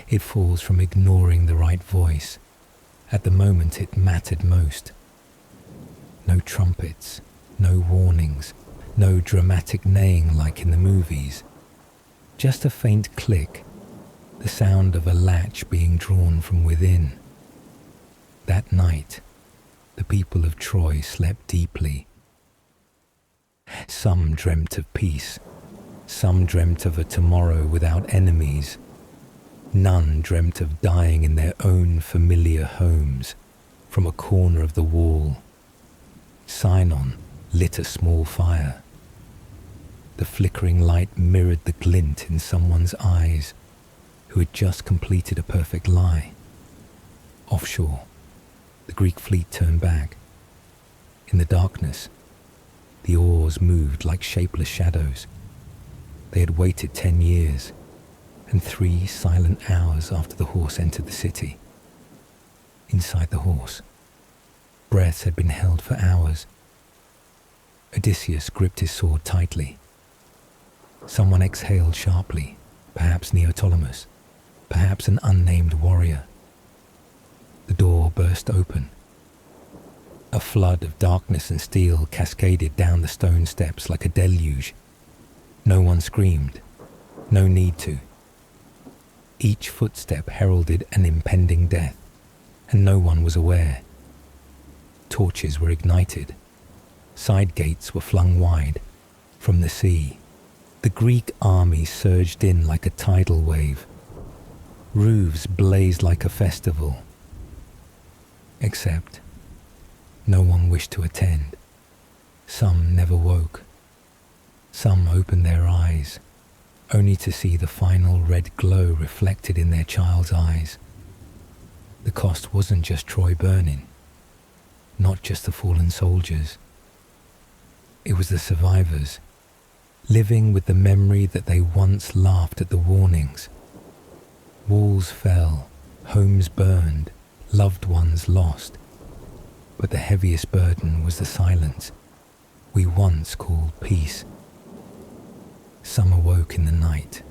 It falls from ignoring the right voice at the moment it mattered most. No trumpets, no warnings, no dramatic neighing like in the movies. Just a faint click, the sound of a latch being drawn from within. That night, the people of Troy slept deeply. Some dreamt of peace, some dreamt of a tomorrow without enemies. None dreamt of dying in their own familiar homes from a corner of the wall. Sinon lit a small fire. The flickering light mirrored the glint in someone's eyes who had just completed a perfect lie. Offshore, the Greek fleet turned back. In the darkness, the oars moved like shapeless shadows. They had waited 10 years and 3 silent hours after the horse entered the city. Inside the horse, breaths had been held for hours. Odysseus gripped his sword tightly. Someone exhaled sharply, perhaps Neoptolemus, perhaps an unnamed warrior. The door burst open. A flood of darkness and steel cascaded down the stone steps like a deluge. No one screamed, no need to. Each footstep heralded an impending death, and no one was aware. Torches were ignited. Side gates were flung wide. From the sea, the Greek army surged in like a tidal wave. Roofs blazed like a festival. Except no one wished to attend. Some never woke. Some opened their eyes, only to see the final red glow reflected in their child's eyes. The cost wasn't just Troy burning, not just the fallen soldiers. It was the survivors, living with the memory that they once laughed at the warnings. Walls fell, homes burned, loved ones lost. But the heaviest burden was the silence we once called peace. Some awoke in the night,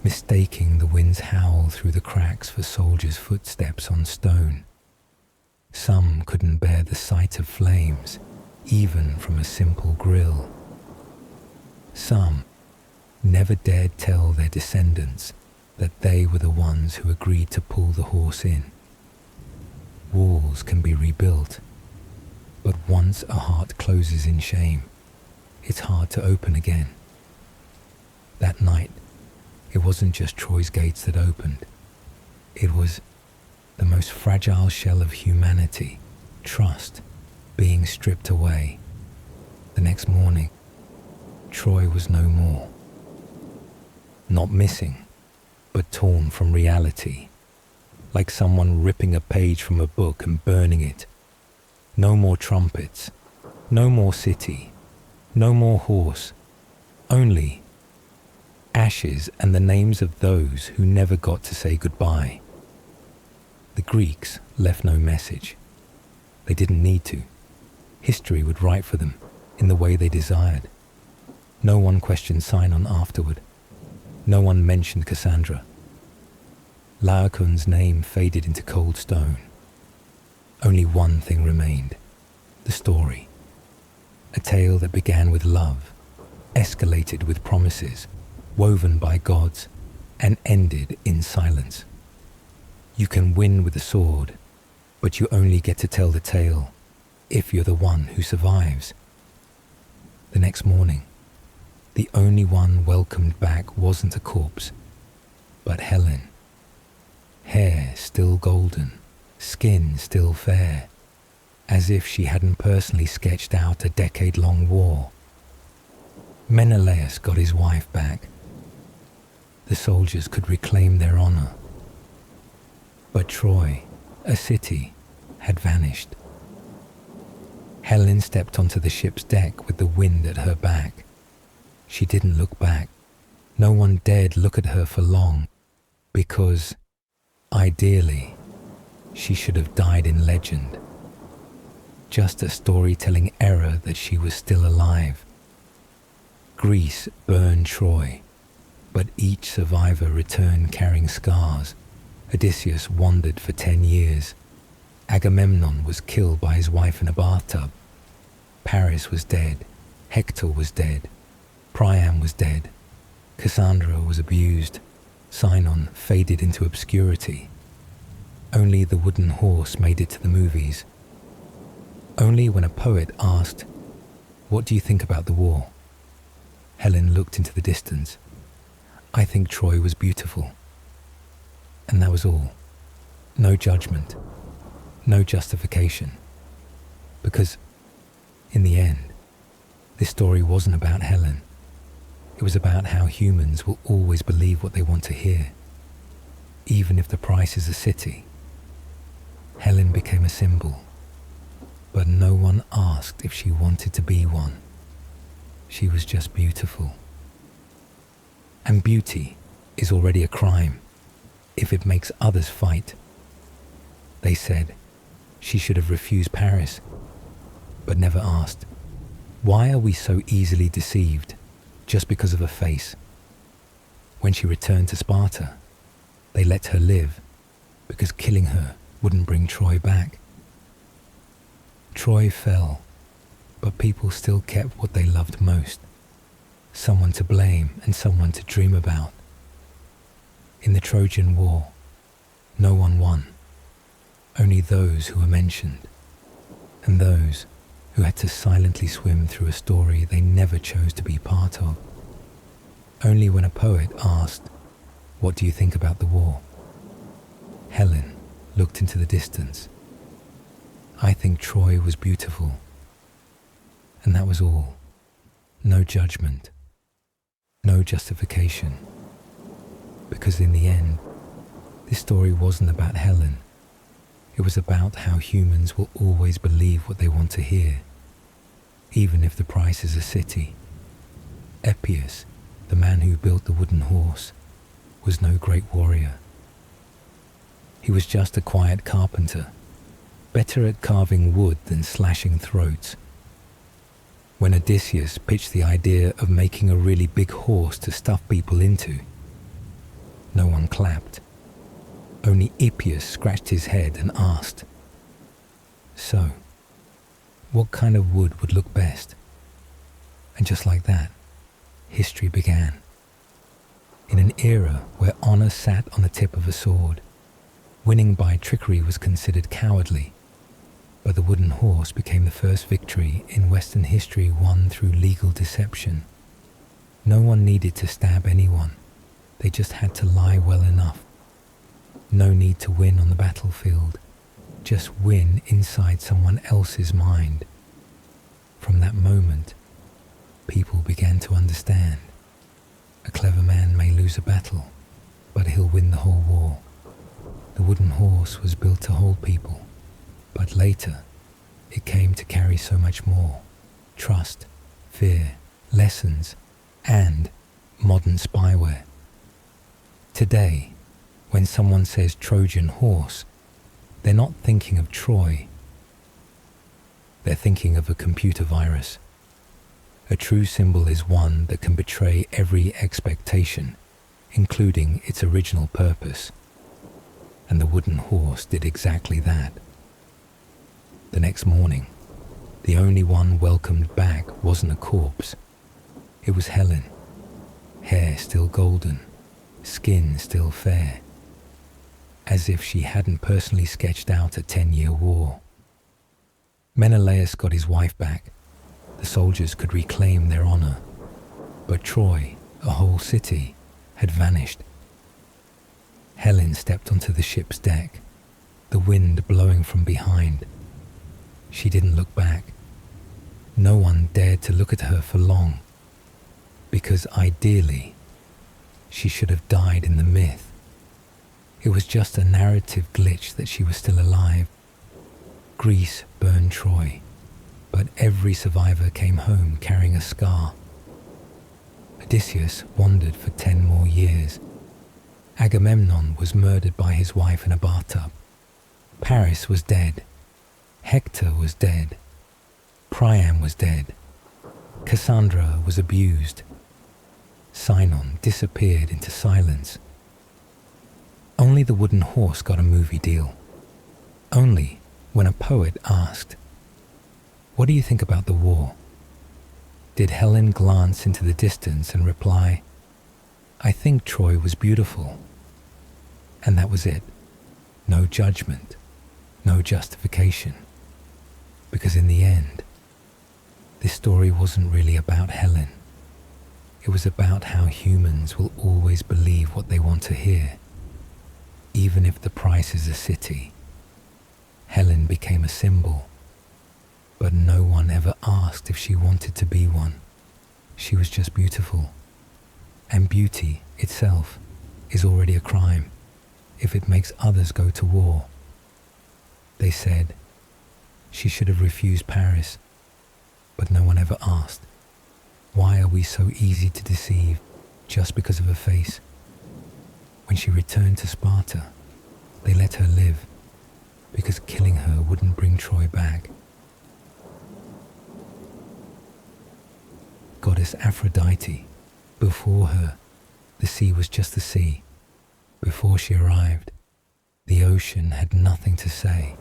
mistaking the wind's howl through the cracks for soldiers' footsteps on stone. Some couldn't bear the sight of flames, even from a simple grill. Some never dared tell their descendants that they were the ones who agreed to pull the horse in. Walls can be rebuilt, but once a heart closes in shame, it's hard to open again. That night, it wasn't just Troy's gates that opened. It was the most fragile shell of humanity, trust, being stripped away. The next morning, Troy was no more. Not missing, but torn from reality, like someone ripping a page from a book and burning it. No more trumpets, no more city, no more horse, only ashes and the names of those who never got to say goodbye. The Greeks left no message. They didn't need to. History would write for them in the way they desired. No one questioned Sinon afterward. No one mentioned Cassandra. Laocoon's name faded into cold stone. Only one thing remained, the story. A tale that began with love, escalated with promises, woven by gods, and ended in silence. You can win with a sword, but you only get to tell the tale if you're the one who survives. The next morning, the only one welcomed back wasn't a corpse, but Helen. Hair still golden, skin still fair, as if she hadn't personally sketched out a decade-long war. Menelaus got his wife back. The soldiers could reclaim their honor. But Troy, a city, had vanished. Helen stepped onto the ship's deck with the wind at her back. She didn't look back. No one dared look at her for long, because, ideally, she should have died in legend. Just a storytelling error that she was still alive. Greece burned Troy, but each survivor returned carrying scars. Odysseus wandered for 10 years. Agamemnon was killed by his wife in a bathtub. Paris was dead. Hector was dead. Priam was dead. Cassandra was abused. Sinon faded into obscurity. Only the wooden horse made it to the movies. Only when a poet asked, "What do you think about the war?" Helen looked into the distance. "I think Troy was beautiful." And that was all. No judgment, no justification. Because, in the end, this story wasn't about Helen. It was about how humans will always believe what they want to hear, even if the price is a city. Helen became a symbol, but no one asked if she wanted to be one. She was just beautiful. And beauty is already a crime if it makes others fight. They said she should have refused Paris, but never asked, why are we so easily deceived just because of a face? When she returned to Sparta, they let her live because killing her wouldn't bring Troy back. Troy fell, but people still kept what they loved most, someone to blame and someone to dream about. In the Trojan War, no one won, only those who were mentioned, and those who had to silently swim through a story they never chose to be part of. Only when a poet asked, "What do you think about the war?" Helen looked into the distance. "I think Troy was beautiful." And that was all. No judgment, no justification. Because in the end, this story wasn't about Helen. It was about how humans will always believe what they want to hear, even if the price is a city. Epius, the man who built the wooden horse, was no great warrior. He was just a quiet carpenter, better at carving wood than slashing throats. When Odysseus pitched the idea of making a really big horse to stuff people into, no one clapped. Only Epius scratched his head and asked, "So, what kind of wood would look best?" And just like that, history began. In an era where honor sat on the tip of a sword, winning by trickery was considered cowardly, but the wooden horse became the first victory in Western history won through legal deception. No one needed to stab anyone. They just had to lie well enough. No need to win on the battlefield, just win inside someone else's mind. From that moment, people began to understand. A clever man may lose a battle, but he'll win the whole war. The wooden horse was built to hold people, but later it came to carry so much more: trust, fear, lessons, and modern spyware. Today, when someone says Trojan horse, they're not thinking of Troy. They're thinking of a computer virus. A true symbol is one that can betray every expectation, including its original purpose. And the wooden horse did exactly that. The next morning, the only one welcomed back wasn't a corpse. It was Helen. Hair still golden, skin still fair, as if she hadn't personally sketched out a 10-year war. Menelaus got his wife back. The soldiers could reclaim their honor. But Troy, a whole city, had vanished. Helen stepped onto the ship's deck, the wind blowing from behind. She didn't look back. No one dared to look at her for long, because ideally, she should have died in the myth. It was just a narrative glitch that she was still alive. Greece burned Troy, but every survivor came home carrying a scar. Odysseus wandered for 10 more years. Agamemnon was murdered by his wife in a bathtub. Paris was dead. Hector was dead. Priam was dead. Cassandra was abused. Sinon disappeared into silence. Only the wooden horse got a movie deal. Only when a poet asked, "What do you think about the war?" did Helen glance into the distance and reply, "I think Troy was beautiful." And that was it. No judgment, no justification. Because in the end, this story wasn't really about Helen. It was about how humans will always believe what they want to hear, even if the price is a city. Helen became a symbol, but no one ever asked if she wanted to be one. She was just beautiful, and beauty itself is already a crime if it makes others go to war. They said she should have refused Paris, but no one ever asked, why are we so easy to deceive just because of her face? When she returned to Sparta, they let her live because killing her wouldn't bring Troy back. Goddess Aphrodite, before her, the sea was just the sea. Before she arrived, the ocean had nothing to say.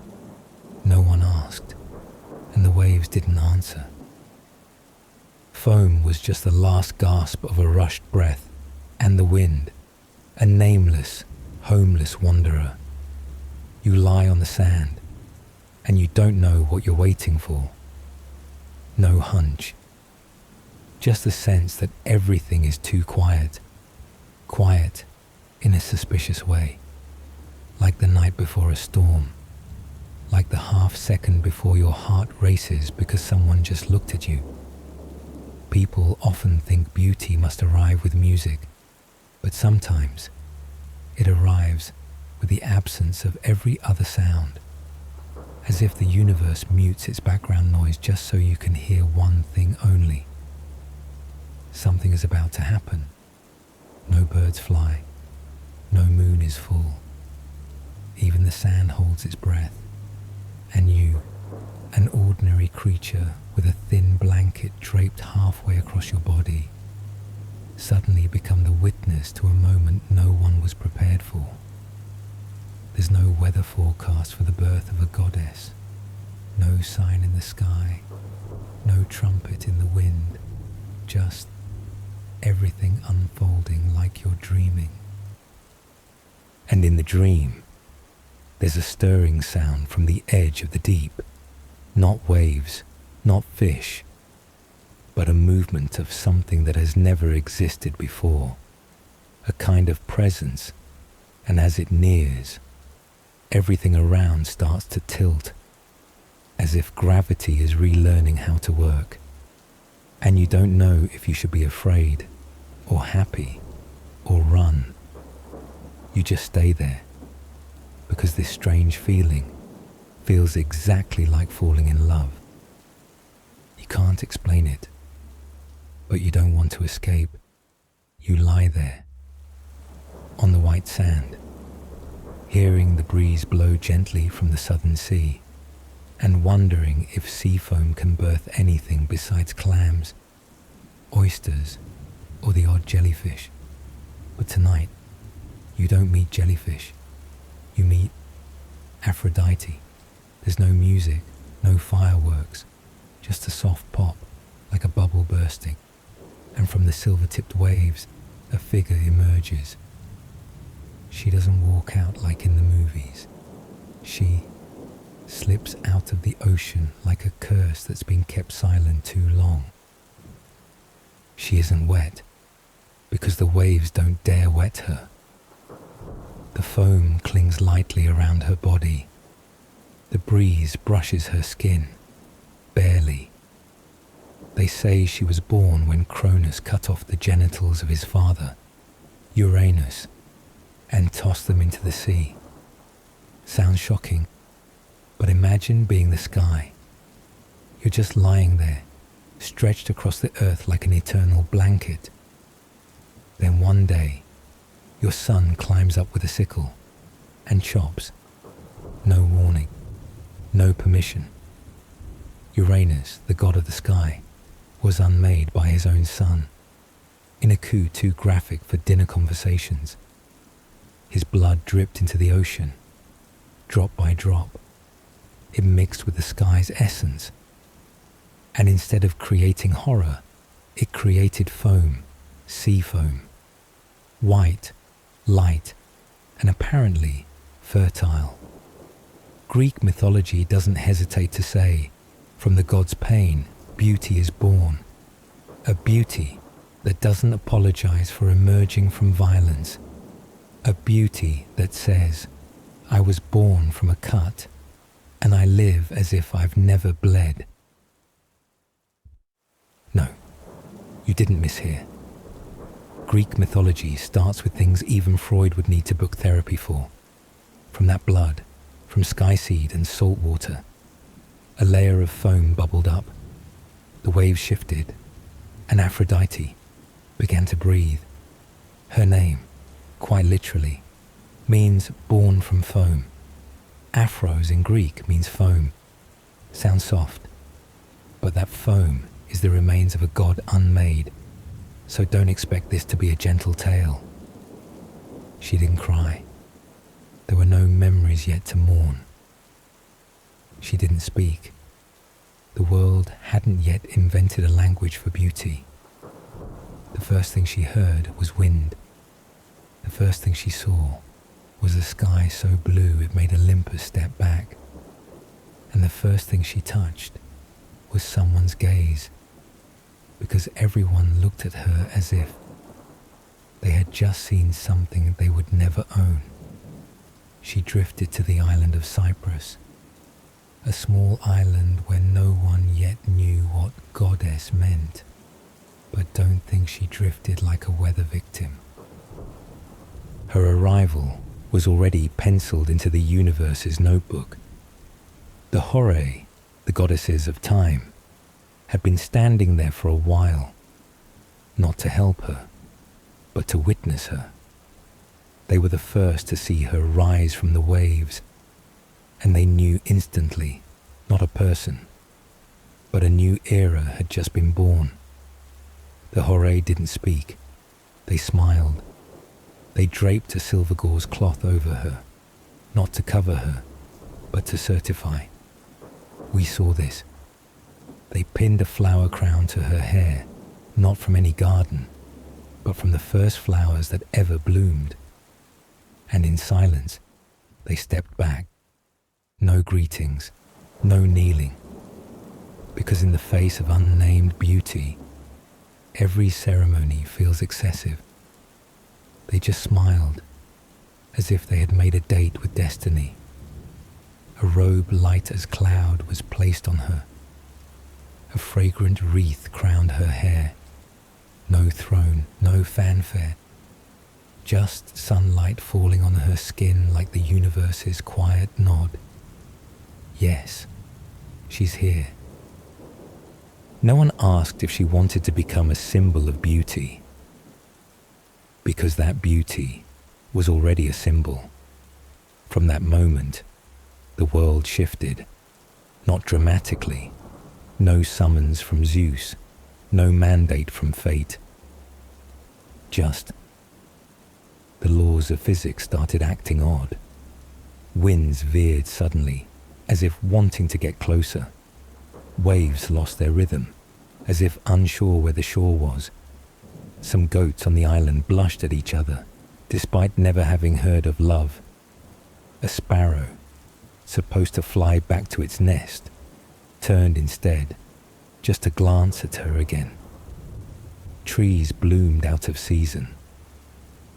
No one asked, and the waves didn't answer. Foam was just the last gasp of a rushed breath, and the wind, a nameless, homeless wanderer. You lie on the sand, and you don't know what you're waiting for. No hunch. Just the sense that everything is too quiet. Quiet in a suspicious way. Like the night before a storm. Like the half second before your heart races because someone just looked at you. People often think beauty must arrive with music, but sometimes it arrives with the absence of every other sound, as if the universe mutes its background noise just so you can hear one thing only. Something is about to happen. No birds fly. No moon is full. Even the sand holds its breath. And you, an ordinary creature with a thin blanket draped halfway across your body, suddenly become the witness to a moment no one was prepared for. There's no weather forecast for the birth of a goddess, no sign in the sky, no trumpet in the wind, just everything unfolding like you're dreaming. And in the dream, there's a stirring sound from the edge of the deep, not waves, not fish, but a movement of something that has never existed before, a kind of presence, and as it nears, everything around starts to tilt, as if gravity is relearning how to work, and you don't know if you should be afraid, or happy, or run. You just stay there, because this strange feeling feels exactly like falling in love. You can't explain it, but you don't want to escape. You lie there, on the white sand, hearing the breeze blow gently from the southern sea, and wondering if sea foam can birth anything besides clams, oysters, or the odd jellyfish. But tonight, you don't meet jellyfish. You meet Aphrodite. There's no music, no fireworks, just a soft pop, like a bubble bursting. And from the silver-tipped waves, a figure emerges. She doesn't walk out like in the movies. She slips out of the ocean like a curse that's been kept silent too long. She isn't wet, because the waves don't dare wet her. The foam clings lightly around her body. The breeze brushes her skin, barely. They say she was born when Cronus cut off the genitals of his father, Uranus, and tossed them into the sea. Sounds shocking, but imagine being the sky. You're just lying there, stretched across the earth like an eternal blanket. Then one day, your son climbs up with a sickle and chops. No warning, no permission. Uranus, the god of the sky, was unmade by his own son, in a coup too graphic for dinner conversations. His blood dripped into the ocean, drop by drop. It mixed with the sky's essence, and instead of creating horror, it created foam, sea foam, white, light, and apparently fertile. Greek mythology doesn't hesitate to say From the god's pain, beauty is born. A beauty that doesn't apologize for emerging from violence. A beauty that says, I was born from a cut, and I live as if I've never bled. No, you didn't mishear. Greek mythology starts with things even Freud would need to book therapy for. From that blood, from sky seed and salt water, a layer of foam bubbled up. The waves shifted, and Aphrodite began to breathe. Her name, quite literally, means born from foam. Aphros in Greek means foam. Sounds soft, but that foam is the remains of a god unmade, so don't expect this to be a gentle tale. She didn't cry. There were no memories yet to mourn. She didn't speak. The world hadn't yet invented a language for beauty. The first thing she heard was wind. The first thing she saw was a sky so blue it made Olympus step back. And the first thing she touched was someone's gaze, because everyone looked at her as if they had just seen something they would never own. She drifted to the island of Cyprus, a small island where no one yet knew what goddess meant. But don't think she drifted like a weather victim. Her arrival was already penciled into the universe's notebook. The Horae, the goddesses of time, had been standing there for a while, not to help her, but to witness her. They were the first to see her rise from the waves, and they knew instantly, not a person, but a new era had just been born. The Horae didn't speak. They smiled. They draped a silver gauze cloth over her, not to cover her, but to certify. We saw this. They pinned a flower crown to her hair, not from any garden, but from the first flowers that ever bloomed. And in silence, they stepped back. No greetings, no kneeling, because in the face of unnamed beauty, every ceremony feels excessive. They just smiled, as if they had made a date with destiny. A robe light as cloud was placed on her. A fragrant wreath crowned her hair. No throne, no fanfare. Just sunlight falling on her skin like the universe's quiet nod. Yes, she's here. No one asked if she wanted to become a symbol of beauty, because that beauty was already a symbol. From that moment, the world shifted, not dramatically, no summons from Zeus, no mandate from fate. Just the laws of physics started acting odd. Winds veered suddenly, as if wanting to get closer. Waves lost their rhythm, as if unsure where the shore was. Some goats on the island blushed at each other, despite never having heard of love. A sparrow, supposed to fly back to its nest, turned instead, just to glance at her again. Trees bloomed out of season.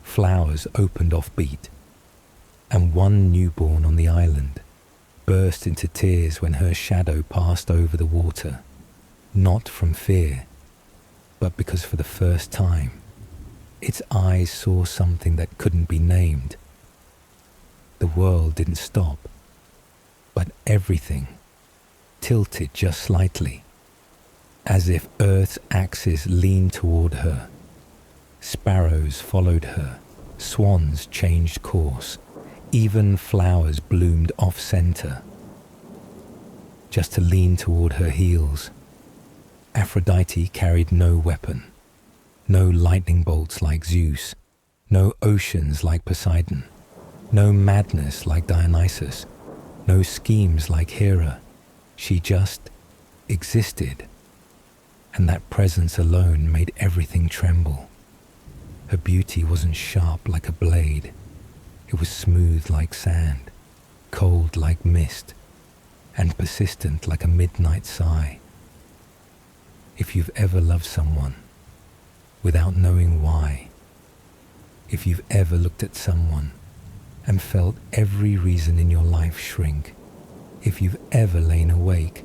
Flowers opened offbeat, and one newborn on the island burst into tears when her shadow passed over the water, not from fear, but because for the first time, its eyes saw something that couldn't be named. The world didn't stop, but everything tilted just slightly, as if Earth's axis leaned toward her. Sparrows followed her, swans changed course, even flowers bloomed off-center, just to lean toward her heels. Aphrodite carried no weapon, no lightning bolts like Zeus, no oceans like Poseidon, no madness like Dionysus, no schemes like Hera. She just existed, and that presence alone made everything tremble. Her beauty wasn't sharp like a blade. It was smooth like sand, cold like mist, and persistent like a midnight sigh. If you've ever loved someone without knowing why, if you've ever looked at someone and felt every reason in your life shrink, if you've ever lain awake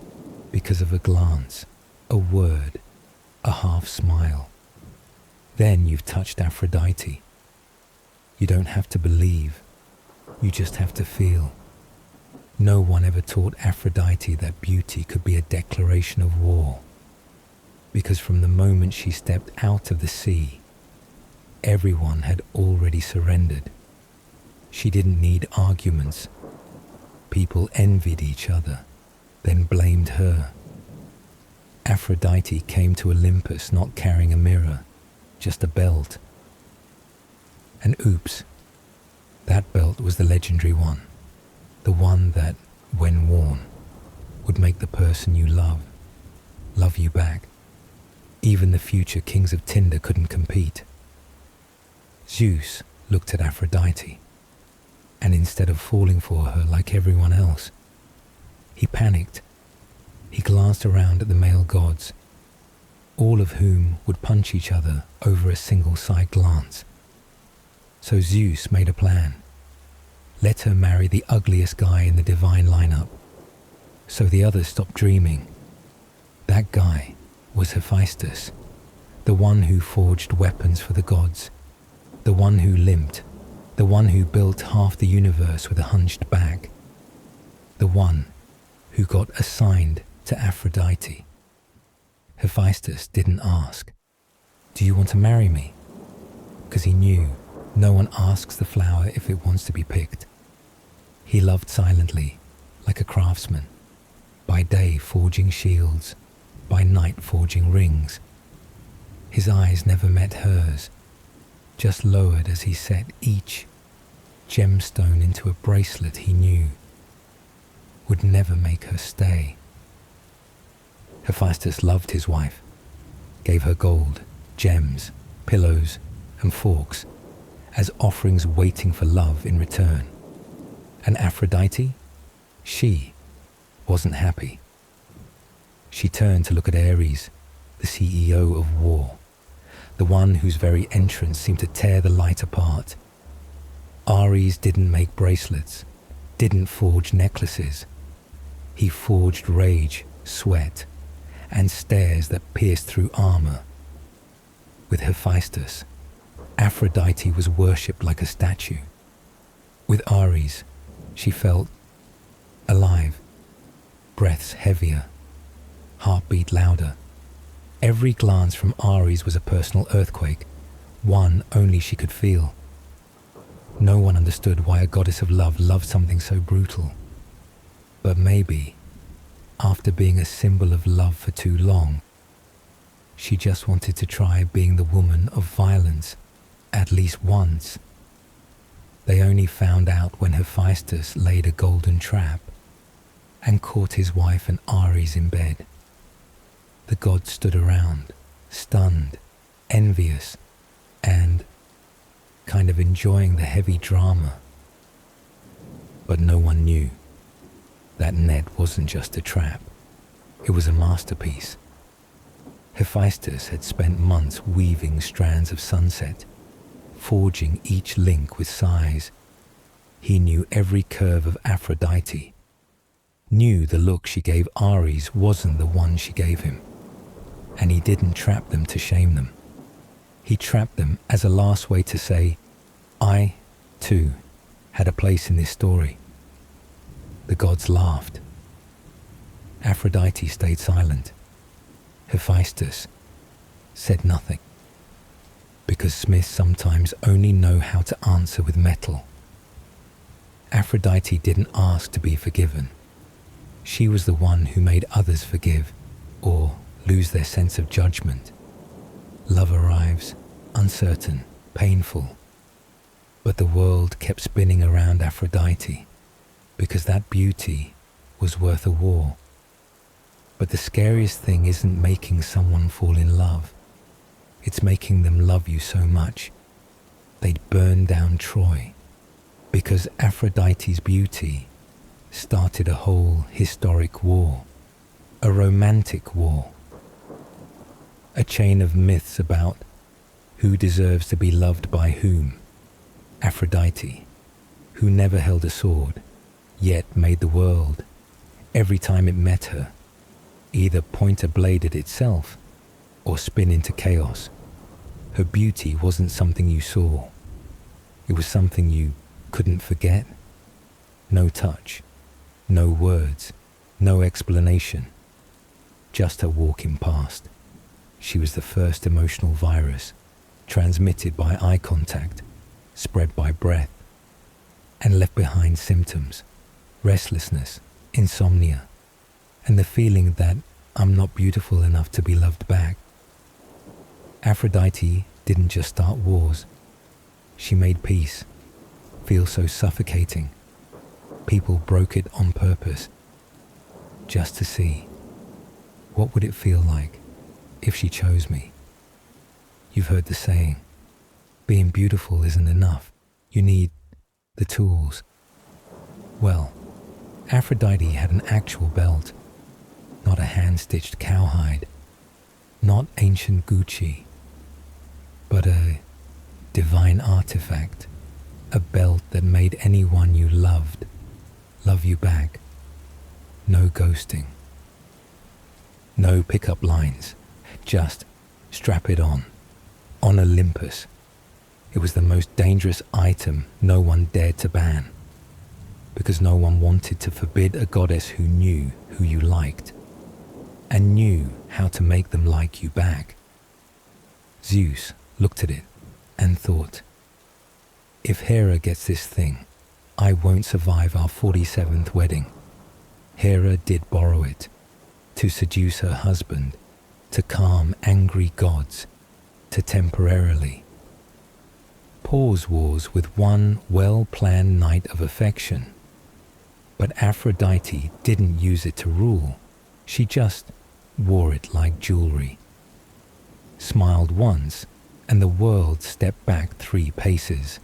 because of a glance, a word, a half smile, then you've touched Aphrodite. You don't have to believe, you just have to feel. No one ever taught Aphrodite that beauty could be a declaration of war, because from the moment she stepped out of the sea, everyone had already surrendered. She didn't need arguments. People envied each other, then blamed her. Aphrodite came to Olympus not carrying a mirror, just a belt. And oops, that belt was the legendary one, the one that, when worn, would make the person you love you back. Even the future kings of Tinder couldn't compete. Zeus looked at Aphrodite, and instead of falling for her like everyone else, he panicked. He glanced around at the male gods, all of whom would punch each other over a single side glance. So Zeus made a plan. Let her marry the ugliest guy in the divine lineup, so the others stopped dreaming. That guy was Hephaestus, the one who forged weapons for the gods, the one who limped, the one who built half the universe with a hunched back, the one who got assigned to Aphrodite. Hephaestus didn't ask, "Do you want to marry me?" Because he knew no one asks the flower if it wants to be picked. He loved silently, like a craftsman, by day forging shields, by night forging rings. His eyes never met hers, just lowered as he set each gemstone into a bracelet he knew would never make her stay. Hephaestus loved his wife, gave her gold, gems, pillows, and forks as offerings waiting for love in return. And Aphrodite, she wasn't happy. She turned to look at Ares, the CEO of war, the one whose very entrance seemed to tear the light apart. Ares didn't make bracelets, didn't forge necklaces. He forged rage, sweat, and stares that pierced through armor. With Hephaestus, Aphrodite was worshipped like a statue. With Ares, she felt alive, breaths heavier, heartbeat louder. Every glance from Ares was a personal earthquake, one only she could feel. No one understood why a goddess of love loved something so brutal. But maybe, after being a symbol of love for too long, she just wanted to try being the woman of violence at least once. They only found out when Hephaestus laid a golden trap and caught his wife and Ares in bed. The gods stood around, stunned, envious, and kind of enjoying the heavy drama. But no one knew that net wasn't just a trap. It was a masterpiece. Hephaestus had spent months weaving strands of sunset, forging each link with sighs. He knew every curve of Aphrodite, knew the look she gave Ares wasn't the one she gave him. And he didn't trap them to shame them. He trapped them as a last way to say, I, too, had a place in this story. The gods laughed. Aphrodite stayed silent. Hephaestus said nothing. Because smiths sometimes only know how to answer with metal. Aphrodite didn't ask to be forgiven. She was the one who made others forgive, or lose their sense of judgment. Love arrives, uncertain, painful. But the world kept spinning around Aphrodite, because that beauty was worth a war. But the scariest thing isn't making someone fall in love. It's making them love you so much they'd burn down Troy, because Aphrodite's beauty started a whole historic war, a romantic war, a chain of myths about who deserves to be loved by whom. Aphrodite, who never held a sword, yet made the world, every time it met her, either point a blade at itself or spin into chaos. Her beauty wasn't something you saw. It was something you couldn't forget. No touch, no words, no explanation, just her walking past. She was the first emotional virus, transmitted by eye contact, spread by breath, and left behind symptoms, restlessness, insomnia, and the feeling that I'm not beautiful enough to be loved back. Aphrodite didn't just start wars. She made peace feel so suffocating. People broke it on purpose, just to see what would it feel like if she chose me. You've heard the saying, being beautiful isn't enough. You need the tools. Well, Aphrodite had an actual belt, not a hand-stitched cowhide, not ancient Gucci, but a divine artifact, a belt that made anyone you loved love you back. No ghosting, no pickup lines, just strap it on Olympus. It was the most dangerous item no one dared to ban, because no one wanted to forbid a goddess who knew who you liked and knew how to make them like you back. Zeus looked at it and thought, if Hera gets this thing, I won't survive our 47th wedding. Hera did borrow it to seduce her husband, to calm angry gods, to temporarily pause wars with one well-planned night of affection. But Aphrodite didn't use it to rule. She just wore it like jewelry, smiled once, and the world stepped back 3 paces.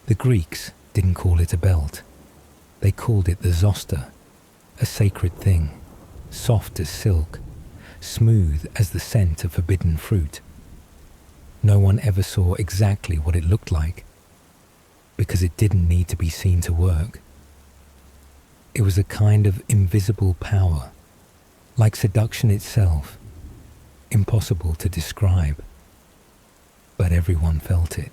The Greeks didn't call it a belt. They called it the zoster, a sacred thing, soft as silk, smooth as the scent of forbidden fruit. No one ever saw exactly what it looked like, because it didn't need to be seen to work. It was a kind of invisible power, like seduction itself, impossible to describe, but everyone felt it.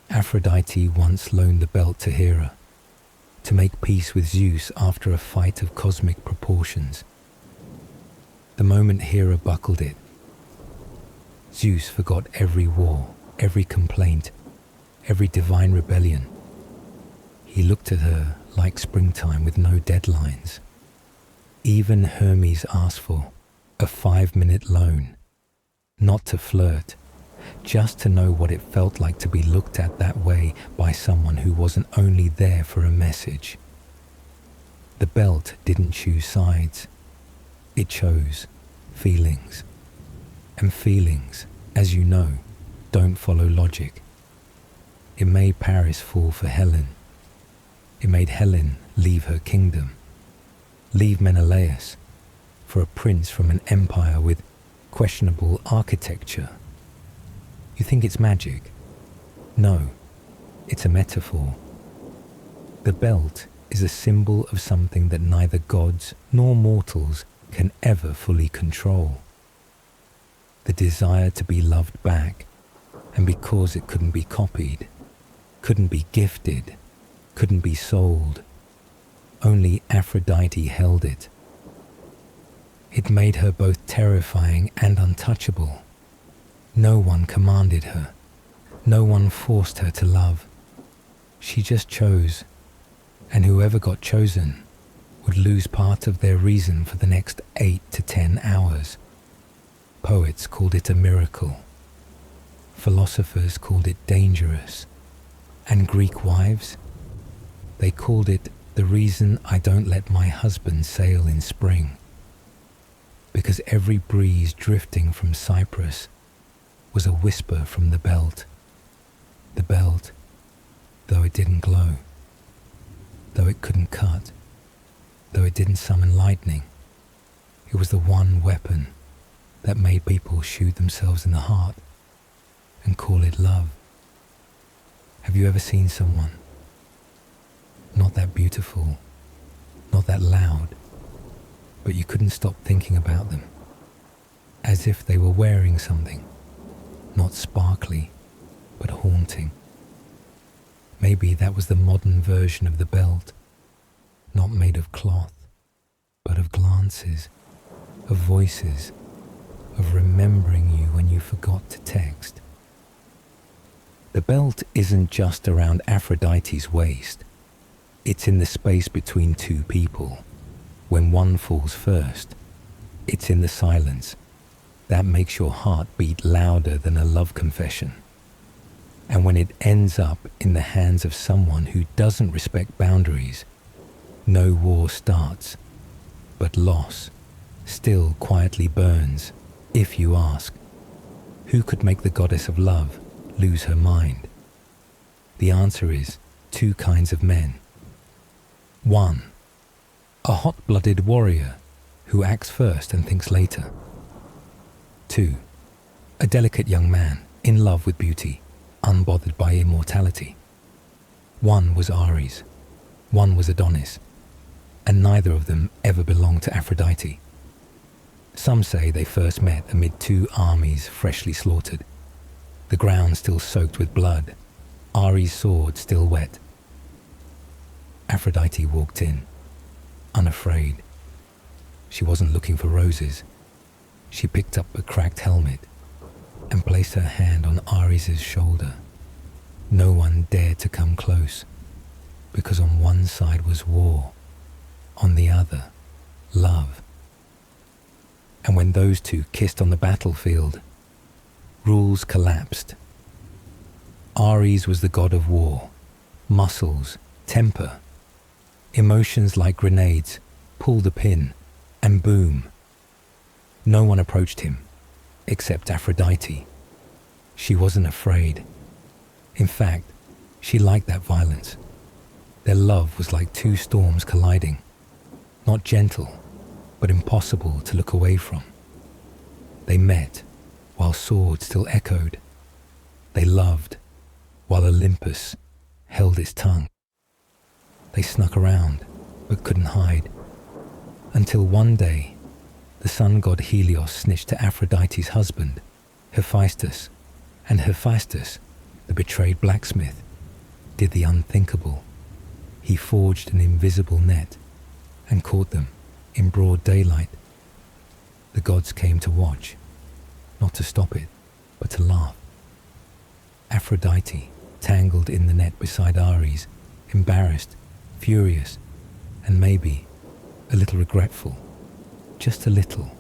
Aphrodite once loaned the belt to Hera to make peace with Zeus after a fight of cosmic proportions. The moment Hera buckled it, Zeus forgot every war, every complaint, every divine rebellion. He looked at her like springtime with no deadlines. Even Hermes asked for a 5-minute loan, not to flirt, just to know what it felt like to be looked at that way by someone who wasn't only there for a message. The belt didn't choose sides. It chose feelings. And feelings, as you know, don't follow logic. It made Paris fall for Helen. It made Helen leave her kingdom, leave Menelaus for a prince from an empire with questionable architecture. You think it's magic? No, it's a metaphor. The belt is a symbol of something that neither gods nor mortals can ever fully control. The desire to be loved back, and because it couldn't be copied, couldn't be gifted, couldn't be sold, only Aphrodite held it. It made her both terrifying and untouchable. No one commanded her. No one forced her to love. She just chose, and whoever got chosen would lose part of their reason for the next 8 to 10 hours. Poets called it a miracle. Philosophers called it dangerous. And Greek wives, they called it the reason I don't let my husband sail in spring. Because every breeze drifting from Cyprus was a whisper from the belt. The belt, though it didn't glow. though it couldn't cut, though it didn't summon lightning. It was the one weapon that made people shoot themselves in the heart and call it love. Have you ever seen someone not that beautiful, not that loud, but you couldn't stop thinking about them, as if they were wearing something, not sparkly, but haunting? Maybe that was the modern version of the belt, not made of cloth, but of glances, of voices, of remembering you when you forgot to text. The belt isn't just around Aphrodite's waist. It's in the space between two people. When one falls first, it's in the silence that makes your heart beat louder than a love confession. And when it ends up in the hands of someone who doesn't respect boundaries, no war starts, but loss still quietly burns. If you ask, who could make the goddess of love lose her mind? The answer is two kinds of men. One, a hot-blooded warrior who acts first and thinks later. Two, a delicate young man in love with beauty, unbothered by immortality. One was Ares, one was Adonis, and neither of them ever belonged to Aphrodite. Some say they first met amid two armies freshly slaughtered, the ground still soaked with blood, Ares' sword still wet. Aphrodite walked in, unafraid. She wasn't looking for roses. She picked up a cracked helmet and placed her hand on Ares' shoulder. No one dared to come close, because on one side was war, on the other, love. And when those two kissed on the battlefield, rules collapsed. Ares was the god of war, muscles, temper. Emotions like grenades, pull the pin, and boom. No one approached him, except Aphrodite. She wasn't afraid. In fact, she liked that violence. Their love was like two storms colliding, not gentle, but impossible to look away from. They met while swords still echoed. They loved while Olympus held its tongue. They snuck around but couldn't hide, until one day the sun god Helios snitched to Aphrodite's husband, Hephaestus, and Hephaestus, the betrayed blacksmith, did the unthinkable. He forged an invisible net and caught them in broad daylight. The gods came to watch, not to stop it, but to laugh. Aphrodite, tangled in the net beside Ares, embarrassed, furious, and maybe a little regretful, just a little,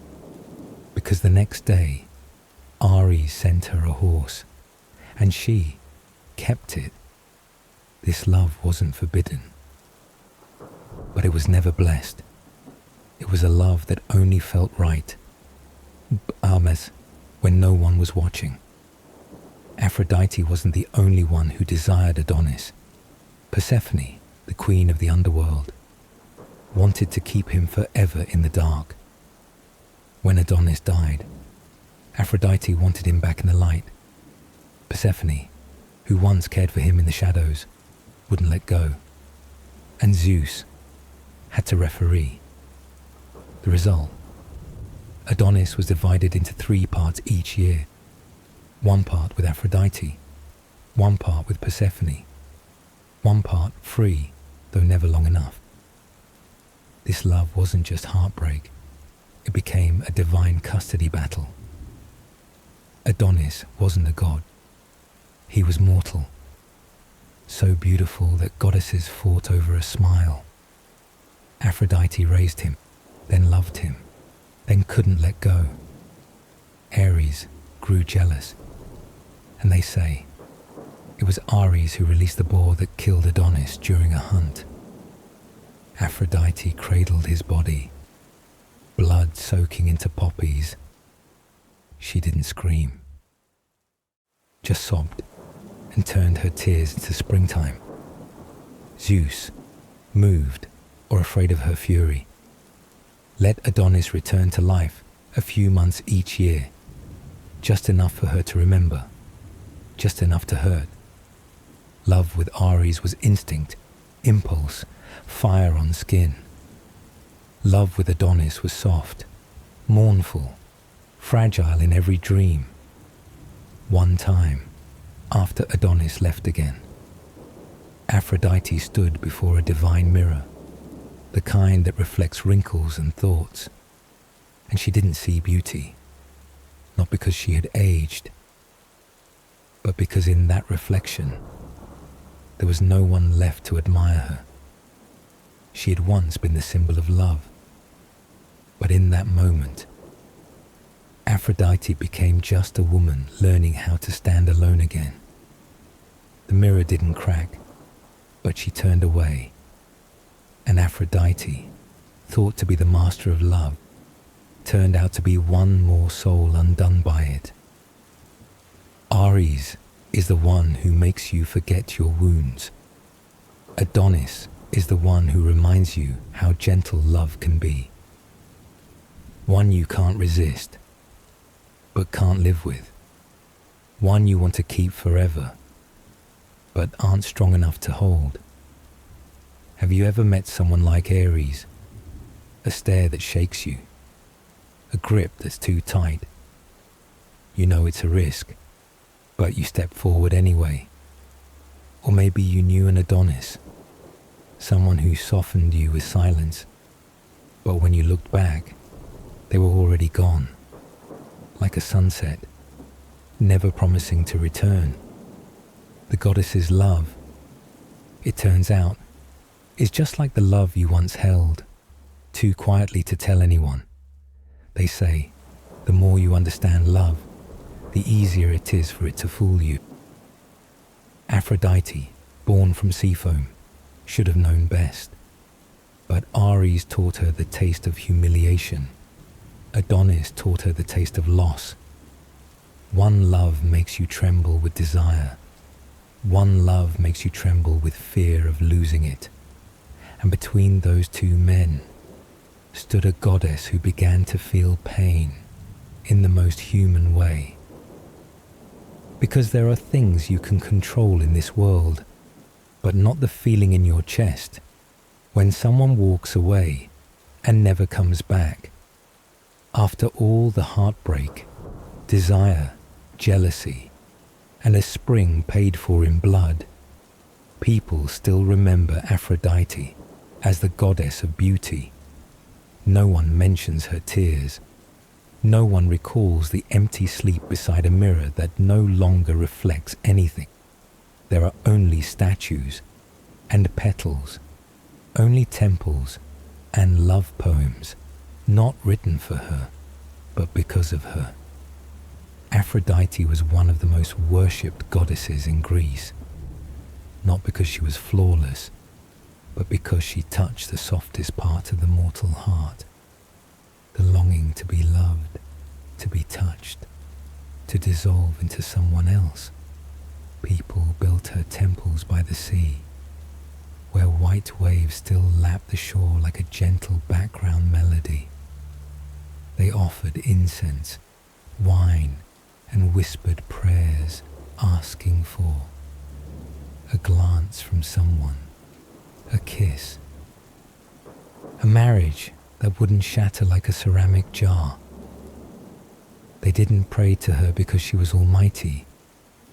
because the next day Ares sent her a horse, and she kept it. This love wasn't forbidden, but it was never blessed. It was a love that only felt right, when no one was watching. Aphrodite wasn't the only one who desired Adonis. Persephone, the queen of the underworld, wanted to keep him forever in the dark. When Adonis died, Aphrodite wanted him back in the light. Persephone, who once cared for him in the shadows, wouldn't let go. And Zeus had to referee. The result, Adonis was divided into 3 parts each year. 1 part with Aphrodite, 1 part with Persephone, 1 part free, though never long enough. This love wasn't just heartbreak, it became a divine custody battle. Adonis wasn't a god. He was mortal, so beautiful that goddesses fought over a smile. Aphrodite raised him, then loved him, then couldn't let go. Ares grew jealous, and they say it was Ares who released the boar that killed Adonis during a hunt. Aphrodite cradled his body, blood soaking into poppies. She didn't scream, just sobbed and turned her tears into springtime. Zeus, moved, or afraid of her fury. Let Adonis return to life a few months each year, just enough for her to remember, just enough to hurt. Love with Ares was instinct, impulse, fire on skin. Love with Adonis was soft, mournful, fragile in every dream. One time, after Adonis left again, Aphrodite stood before a divine mirror, the kind that reflects wrinkles and thoughts, and she didn't see beauty, not because she had aged, but because in that reflection, there was no one left to admire her. She had once been the symbol of love, but in that moment, Aphrodite became just a woman learning how to stand alone again. The mirror didn't crack, but she turned away, and Aphrodite, thought to be the master of love, turned out to be one more soul undone by it. Ares is the one who makes you forget your wounds. Adonis is the one who reminds you how gentle love can be. One you can't resist, but can't live with. One you want to keep forever, but aren't strong enough to hold. Have you ever met someone like Ares? A stare that shakes you, a grip that's too tight. You know it's a risk, but you step forward anyway. Or maybe you knew an Adonis, someone who softened you with silence, but when you looked back, they were already gone, like a sunset, never promising to return. The goddess's love, it turns out, is just like the love you once held, too quietly to tell anyone. They say, the more you understand love, the easier it is for it to fool you. Aphrodite, born from sea foam, should have known best, but Ares taught her the taste of humiliation. Adonis taught her the taste of loss. One love makes you tremble with desire. One love makes you tremble with fear of losing it. And between those two men stood a goddess who began to feel pain in the most human way. Because there are things you can control in this world, but not the feeling in your chest when someone walks away and never comes back. After all the heartbreak, desire, jealousy, and a spring paid for in blood, people still remember Aphrodite as the goddess of beauty. No one mentions her tears. No one recalls the empty sleep beside a mirror that no longer reflects anything. There are only statues and petals, only temples and love poems, not written for her, but because of her. Aphrodite was one of the most worshipped goddesses in Greece, not because she was flawless, but because she touched the softest part of the mortal heart, the longing to be loved, to be touched, to dissolve into someone else. People built her temples by the sea, where white waves still lap the shore like a gentle background melody. They offered incense, wine, and whispered prayers, asking for a glance from someone, a kiss, a marriage that wouldn't shatter like a ceramic jar. They didn't pray to her because she was almighty.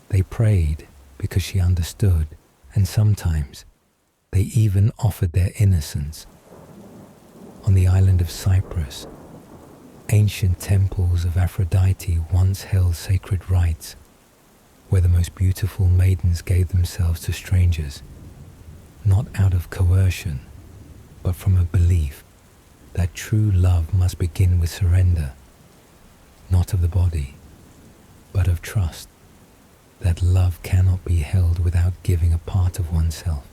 They prayed because she understood, and sometimes they even offered their innocence. On the island of Cyprus, ancient temples of Aphrodite once held sacred rites, where the most beautiful maidens gave themselves to strangers, not out of coercion, but from a belief that true love must begin with surrender, not of the body, but of trust, that love cannot be held without giving a part of oneself.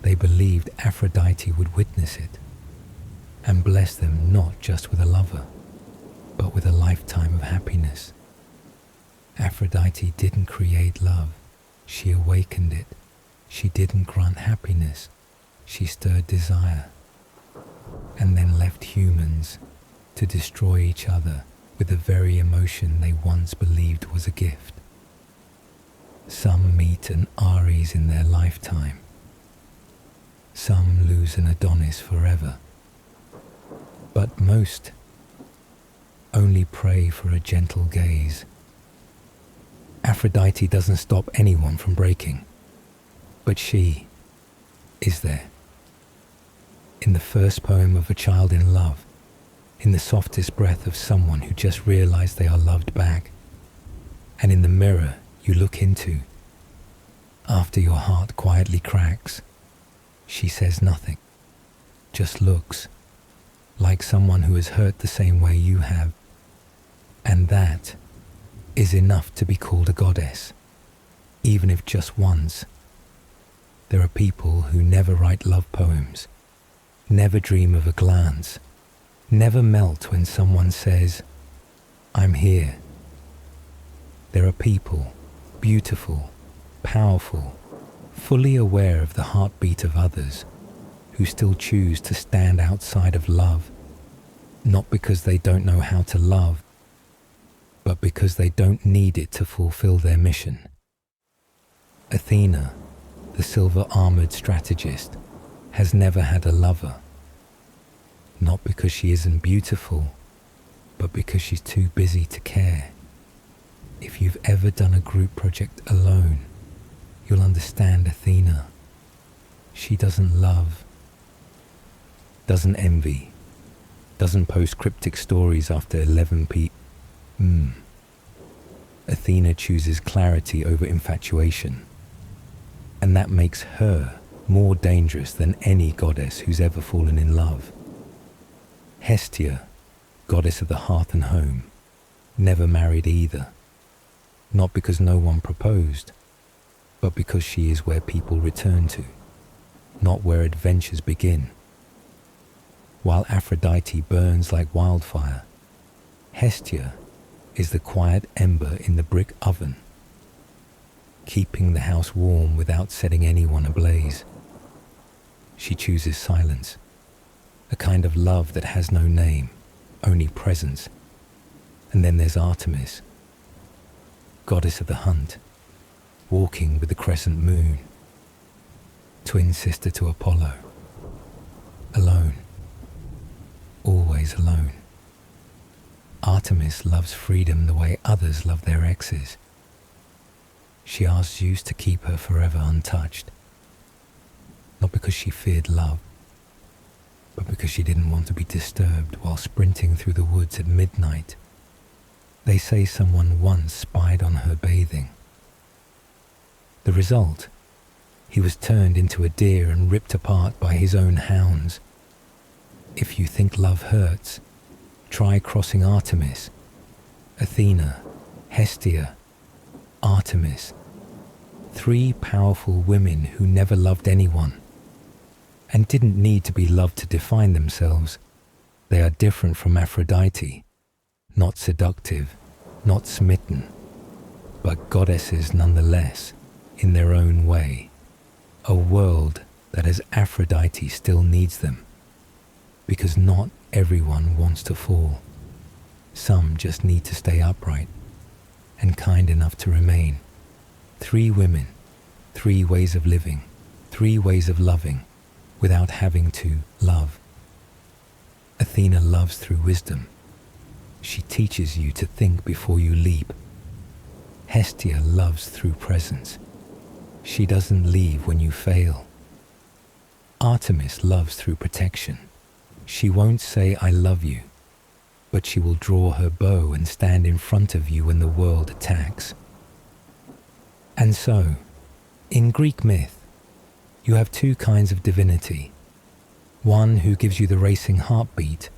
They believed Aphrodite would witness it and bless them not just with a lover, but with a lifetime of happiness. Aphrodite didn't create love, she awakened it. She didn't grant happiness, She stirred desire and then left humans to destroy each other with the very emotion they once believed was a gift. Some meet an Ares in their lifetime. Some lose an Adonis forever. But most only pray for a gentle gaze. Aphrodite doesn't stop anyone from breaking, but she is there. In the first poem of a child in love, in the softest breath of someone who just realized they are loved back, and in the mirror you look into, after your heart quietly cracks, she says nothing, just looks, like someone who has hurt the same way you have, and that is enough to be called a goddess, even if just once. There are people who never write love poems, never dream of a glance, never melt when someone says, "I'm here." There are people, beautiful, powerful, fully aware of the heartbeat of others, who still choose to stand outside of love, not because they don't know how to love, but because they don't need it to fulfill their mission. Athena, the silver-armored strategist, has never had a lover, not because she isn't beautiful, but because she's too busy to care. If you've ever done a group project alone, you'll understand Athena. She doesn't love, doesn't envy, doesn't post cryptic stories after 11 p.m. Athena chooses clarity over infatuation, and that makes her more dangerous than any goddess who's ever fallen in love. Hestia, goddess of the hearth and home, never married either, not because no one proposed, but because she is where people return to, not where adventures begin. While Aphrodite burns like wildfire, Hestia is the quiet ember in the brick oven, keeping the house warm without setting anyone ablaze. She chooses silence, a kind of love that has no name, only presence. And then there's Artemis, goddess of the hunt, walking with the crescent moon, twin sister to Apollo, alone, always alone. Artemis loves freedom the way others love their exes. She asked Zeus to keep her forever untouched, not because she feared love, but because she didn't want to be disturbed while sprinting through the woods at midnight. They say someone once spied on her bathing. The result? He was turned into a deer and ripped apart by his own hounds. If you think love hurts, try crossing Artemis, Athena, Hestia, Artemis. 3 powerful women who never loved anyone and didn't need to be loved to define themselves. They are different from Aphrodite, not seductive, not smitten, but goddesses nonetheless, in their own way. A world that as Aphrodite still needs them, because not everyone wants to fall. Some just need to stay upright and kind enough to remain. 3 women, 3 ways of living, 3 ways of loving without having to love. Athena loves through wisdom. She teaches you to think before you leap. Hestia loves through presence. She doesn't leave when you fail. Artemis loves through protection. She won't say "I love you," but she will draw her bow and stand in front of you when the world attacks. And so, in Greek myth, you have 2 kinds of divinity. One who gives you the racing heartbeat,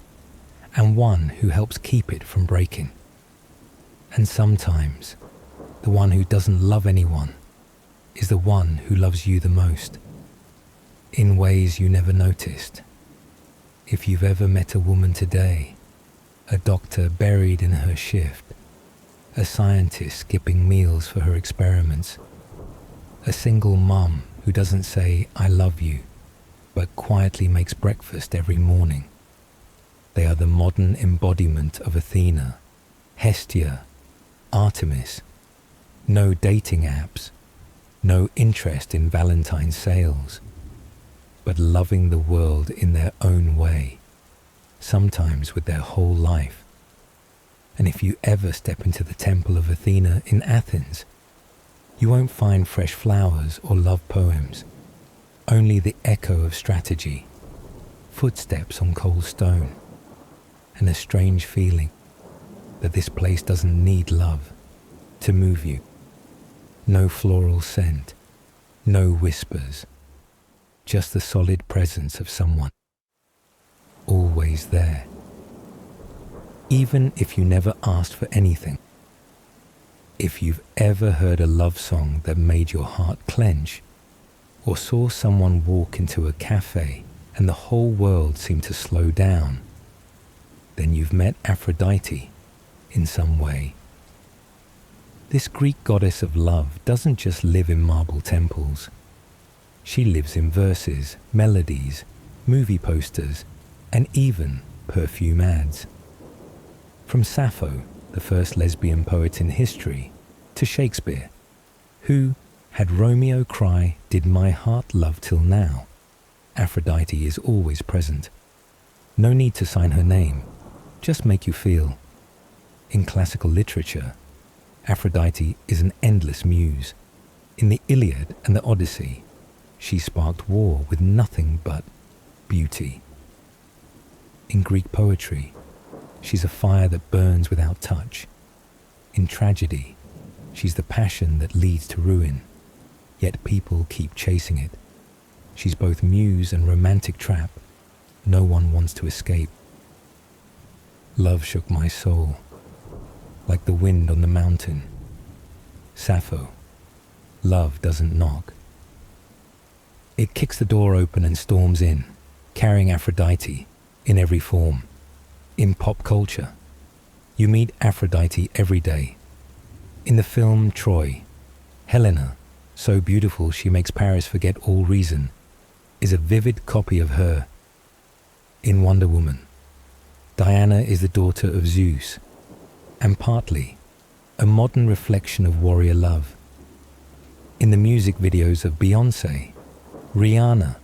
and one who helps keep it from breaking. And sometimes, the one who doesn't love anyone is the one who loves you the most, in ways you never noticed. If you've ever met a woman today, a doctor buried in her shift, a scientist skipping meals for her experiments, a single mum who doesn't say "I love you," but quietly makes breakfast every morning. They are the modern embodiment of Athena, Hestia, Artemis. No dating apps, no interest in Valentine's sales, but loving the world in their own way, sometimes with their whole life. And if you ever step into the temple of Athena in Athens, you won't find fresh flowers or love poems, only the echo of strategy, footsteps on cold stone, and a strange feeling that this place doesn't need love to move you. No floral scent, no whispers, just the solid presence of someone, always there. Even if you never asked for anything, if you've ever heard a love song that made your heart clench, or saw someone walk into a cafe and the whole world seemed to slow down, then you've met Aphrodite in some way. This Greek goddess of love doesn't just live in marble temples. She lives in verses, melodies, movie posters, and even perfume ads. From Sappho, the first lesbian poet in history, to Shakespeare, who, had Romeo cry, "Did my heart love till now?" Aphrodite is always present. No need to sign her name, just make you feel. In classical literature, Aphrodite is an endless muse. In the Iliad and the Odyssey, she sparked war with nothing but beauty. In Greek poetry, she's a fire that burns without touch. In tragedy, she's the passion that leads to ruin, yet people keep chasing it. She's both muse and romantic trap. No one wants to escape. Love shook my soul, like the wind on the mountain. Sappho, love doesn't knock. It kicks the door open and storms in, carrying Aphrodite in every form. In pop culture, you meet Aphrodite every day. In the film Troy, Helena, so beautiful she makes Paris forget all reason, is a vivid copy of her. In Wonder Woman, Diana is the daughter of Zeus, and partly a modern reflection of warrior love. In the music videos of Beyoncé, Rihanna,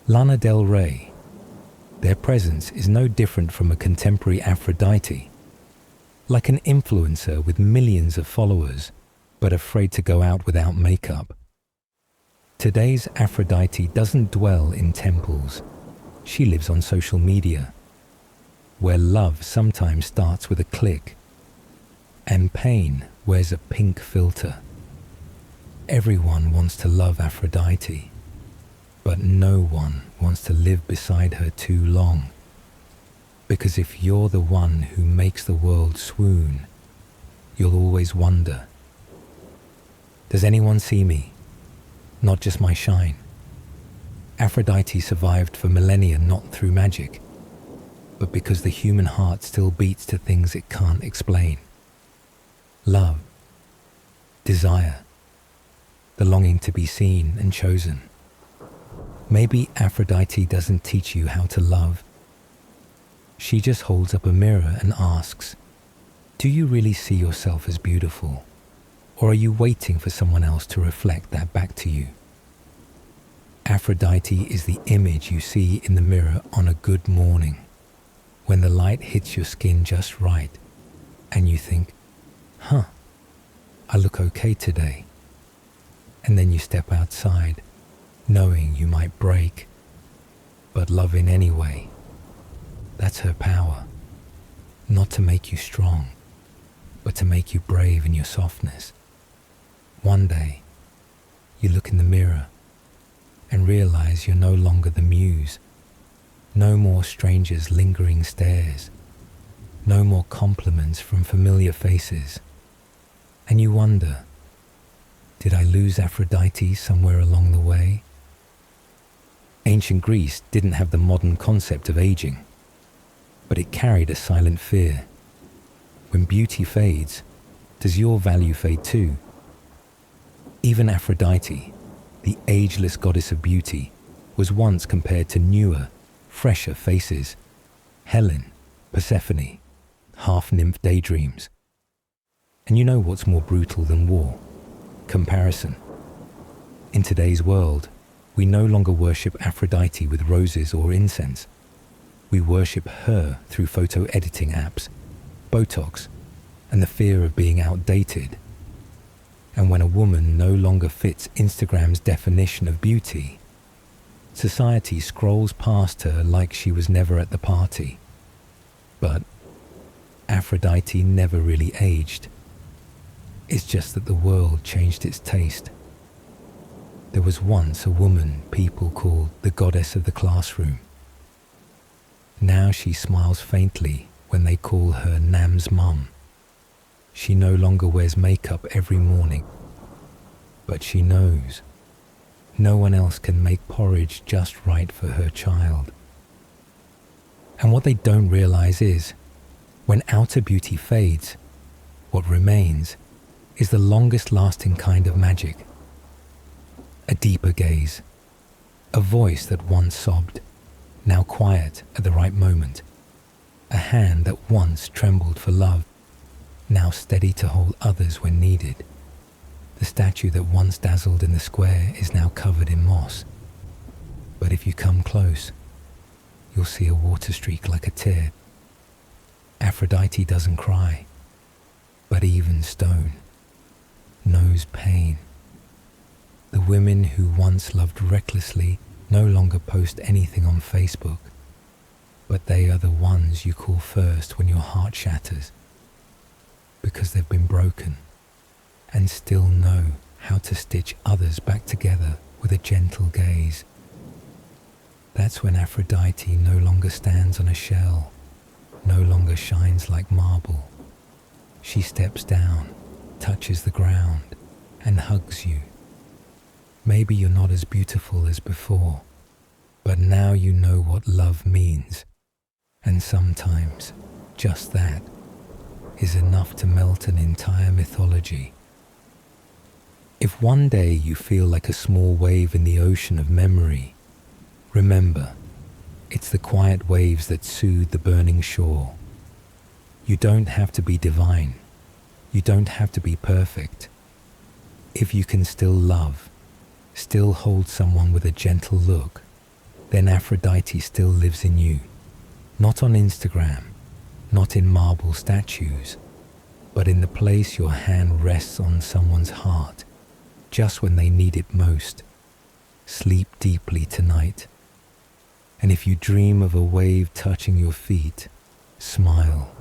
Lana Del Rey, their presence is no different from a contemporary Aphrodite, like an influencer with millions of followers, but afraid to go out without makeup. Today's Aphrodite doesn't dwell in temples. She lives on social media, where love sometimes starts with a click, and pain wears a pink filter. Everyone wants to love Aphrodite, but no one wants to live beside her too long. Because if you're the one who makes the world swoon, you'll always wonder, does anyone see me? Not just my shine. Aphrodite survived for millennia not through magic, but because the human heart still beats to things it can't explain. Love, desire, the longing to be seen and chosen. Maybe Aphrodite doesn't teach you how to love. She just holds up a mirror and asks, do you really see yourself as beautiful? Or are you waiting for someone else to reflect that back to you? Aphrodite is the image you see in the mirror on a good morning, when the light hits your skin just right, and you think, I look okay today. And then you step outside, knowing you might break, but loving anyway. That's her power, not to make you strong, but to make you brave in your softness. One day, you look in the mirror and realize you're no longer the muse. No more strangers' lingering stares. No more compliments from familiar faces. And you wonder, did I lose Aphrodite somewhere along the way? Ancient Greece didn't have the modern concept of aging, but it carried a silent fear. When beauty fades, does your value fade too? Even Aphrodite, the ageless goddess of beauty, was once compared to newer, fresher faces. Helen, Persephone, half-nymph daydreams. And you know what's more brutal than war? Comparison. In today's world, we no longer worship Aphrodite with roses or incense. We worship her through photo editing apps, Botox, and the fear of being outdated. And when a woman no longer fits Instagram's definition of beauty, society scrolls past her like she was never at the party. But Aphrodite never really aged. It's just that the world changed its taste. There was once a woman people called the goddess of the classroom. Now she smiles faintly when they call her Nam's mum. She no longer wears makeup every morning, but she knows no one else can make porridge just right for her child. And what they don't realize is, when outer beauty fades, what remains is the longest lasting kind of magic. A deeper gaze, a voice that once sobbed, now quiet at the right moment, a hand that once trembled for love, now steady to hold others when needed. The statue that once dazzled in the square is now covered in moss. But if you come close, you'll see a water streak like a tear. Aphrodite doesn't cry, but even stone knows pain. The women who once loved recklessly no longer post anything on Facebook, but they are the ones you call first when your heart shatters, because they've been broken and still know how to stitch others back together with a gentle gaze. That's when Aphrodite no longer stands on a shell, no longer shines like marble. She steps down, touches the ground, and hugs you. Maybe you're not as beautiful as before, but now you know what love means. And sometimes, just that is enough to melt an entire mythology. If one day you feel like a small wave in the ocean of memory, remember, it's the quiet waves that soothe the burning shore. You don't have to be divine. You don't have to be perfect. If you can still love, still hold someone with a gentle look, then Aphrodite still lives in you. Not on Instagram, not in marble statues, but in the place your hand rests on someone's heart, just when they need it most. Sleep deeply tonight. And if you dream of a wave touching your feet, smile.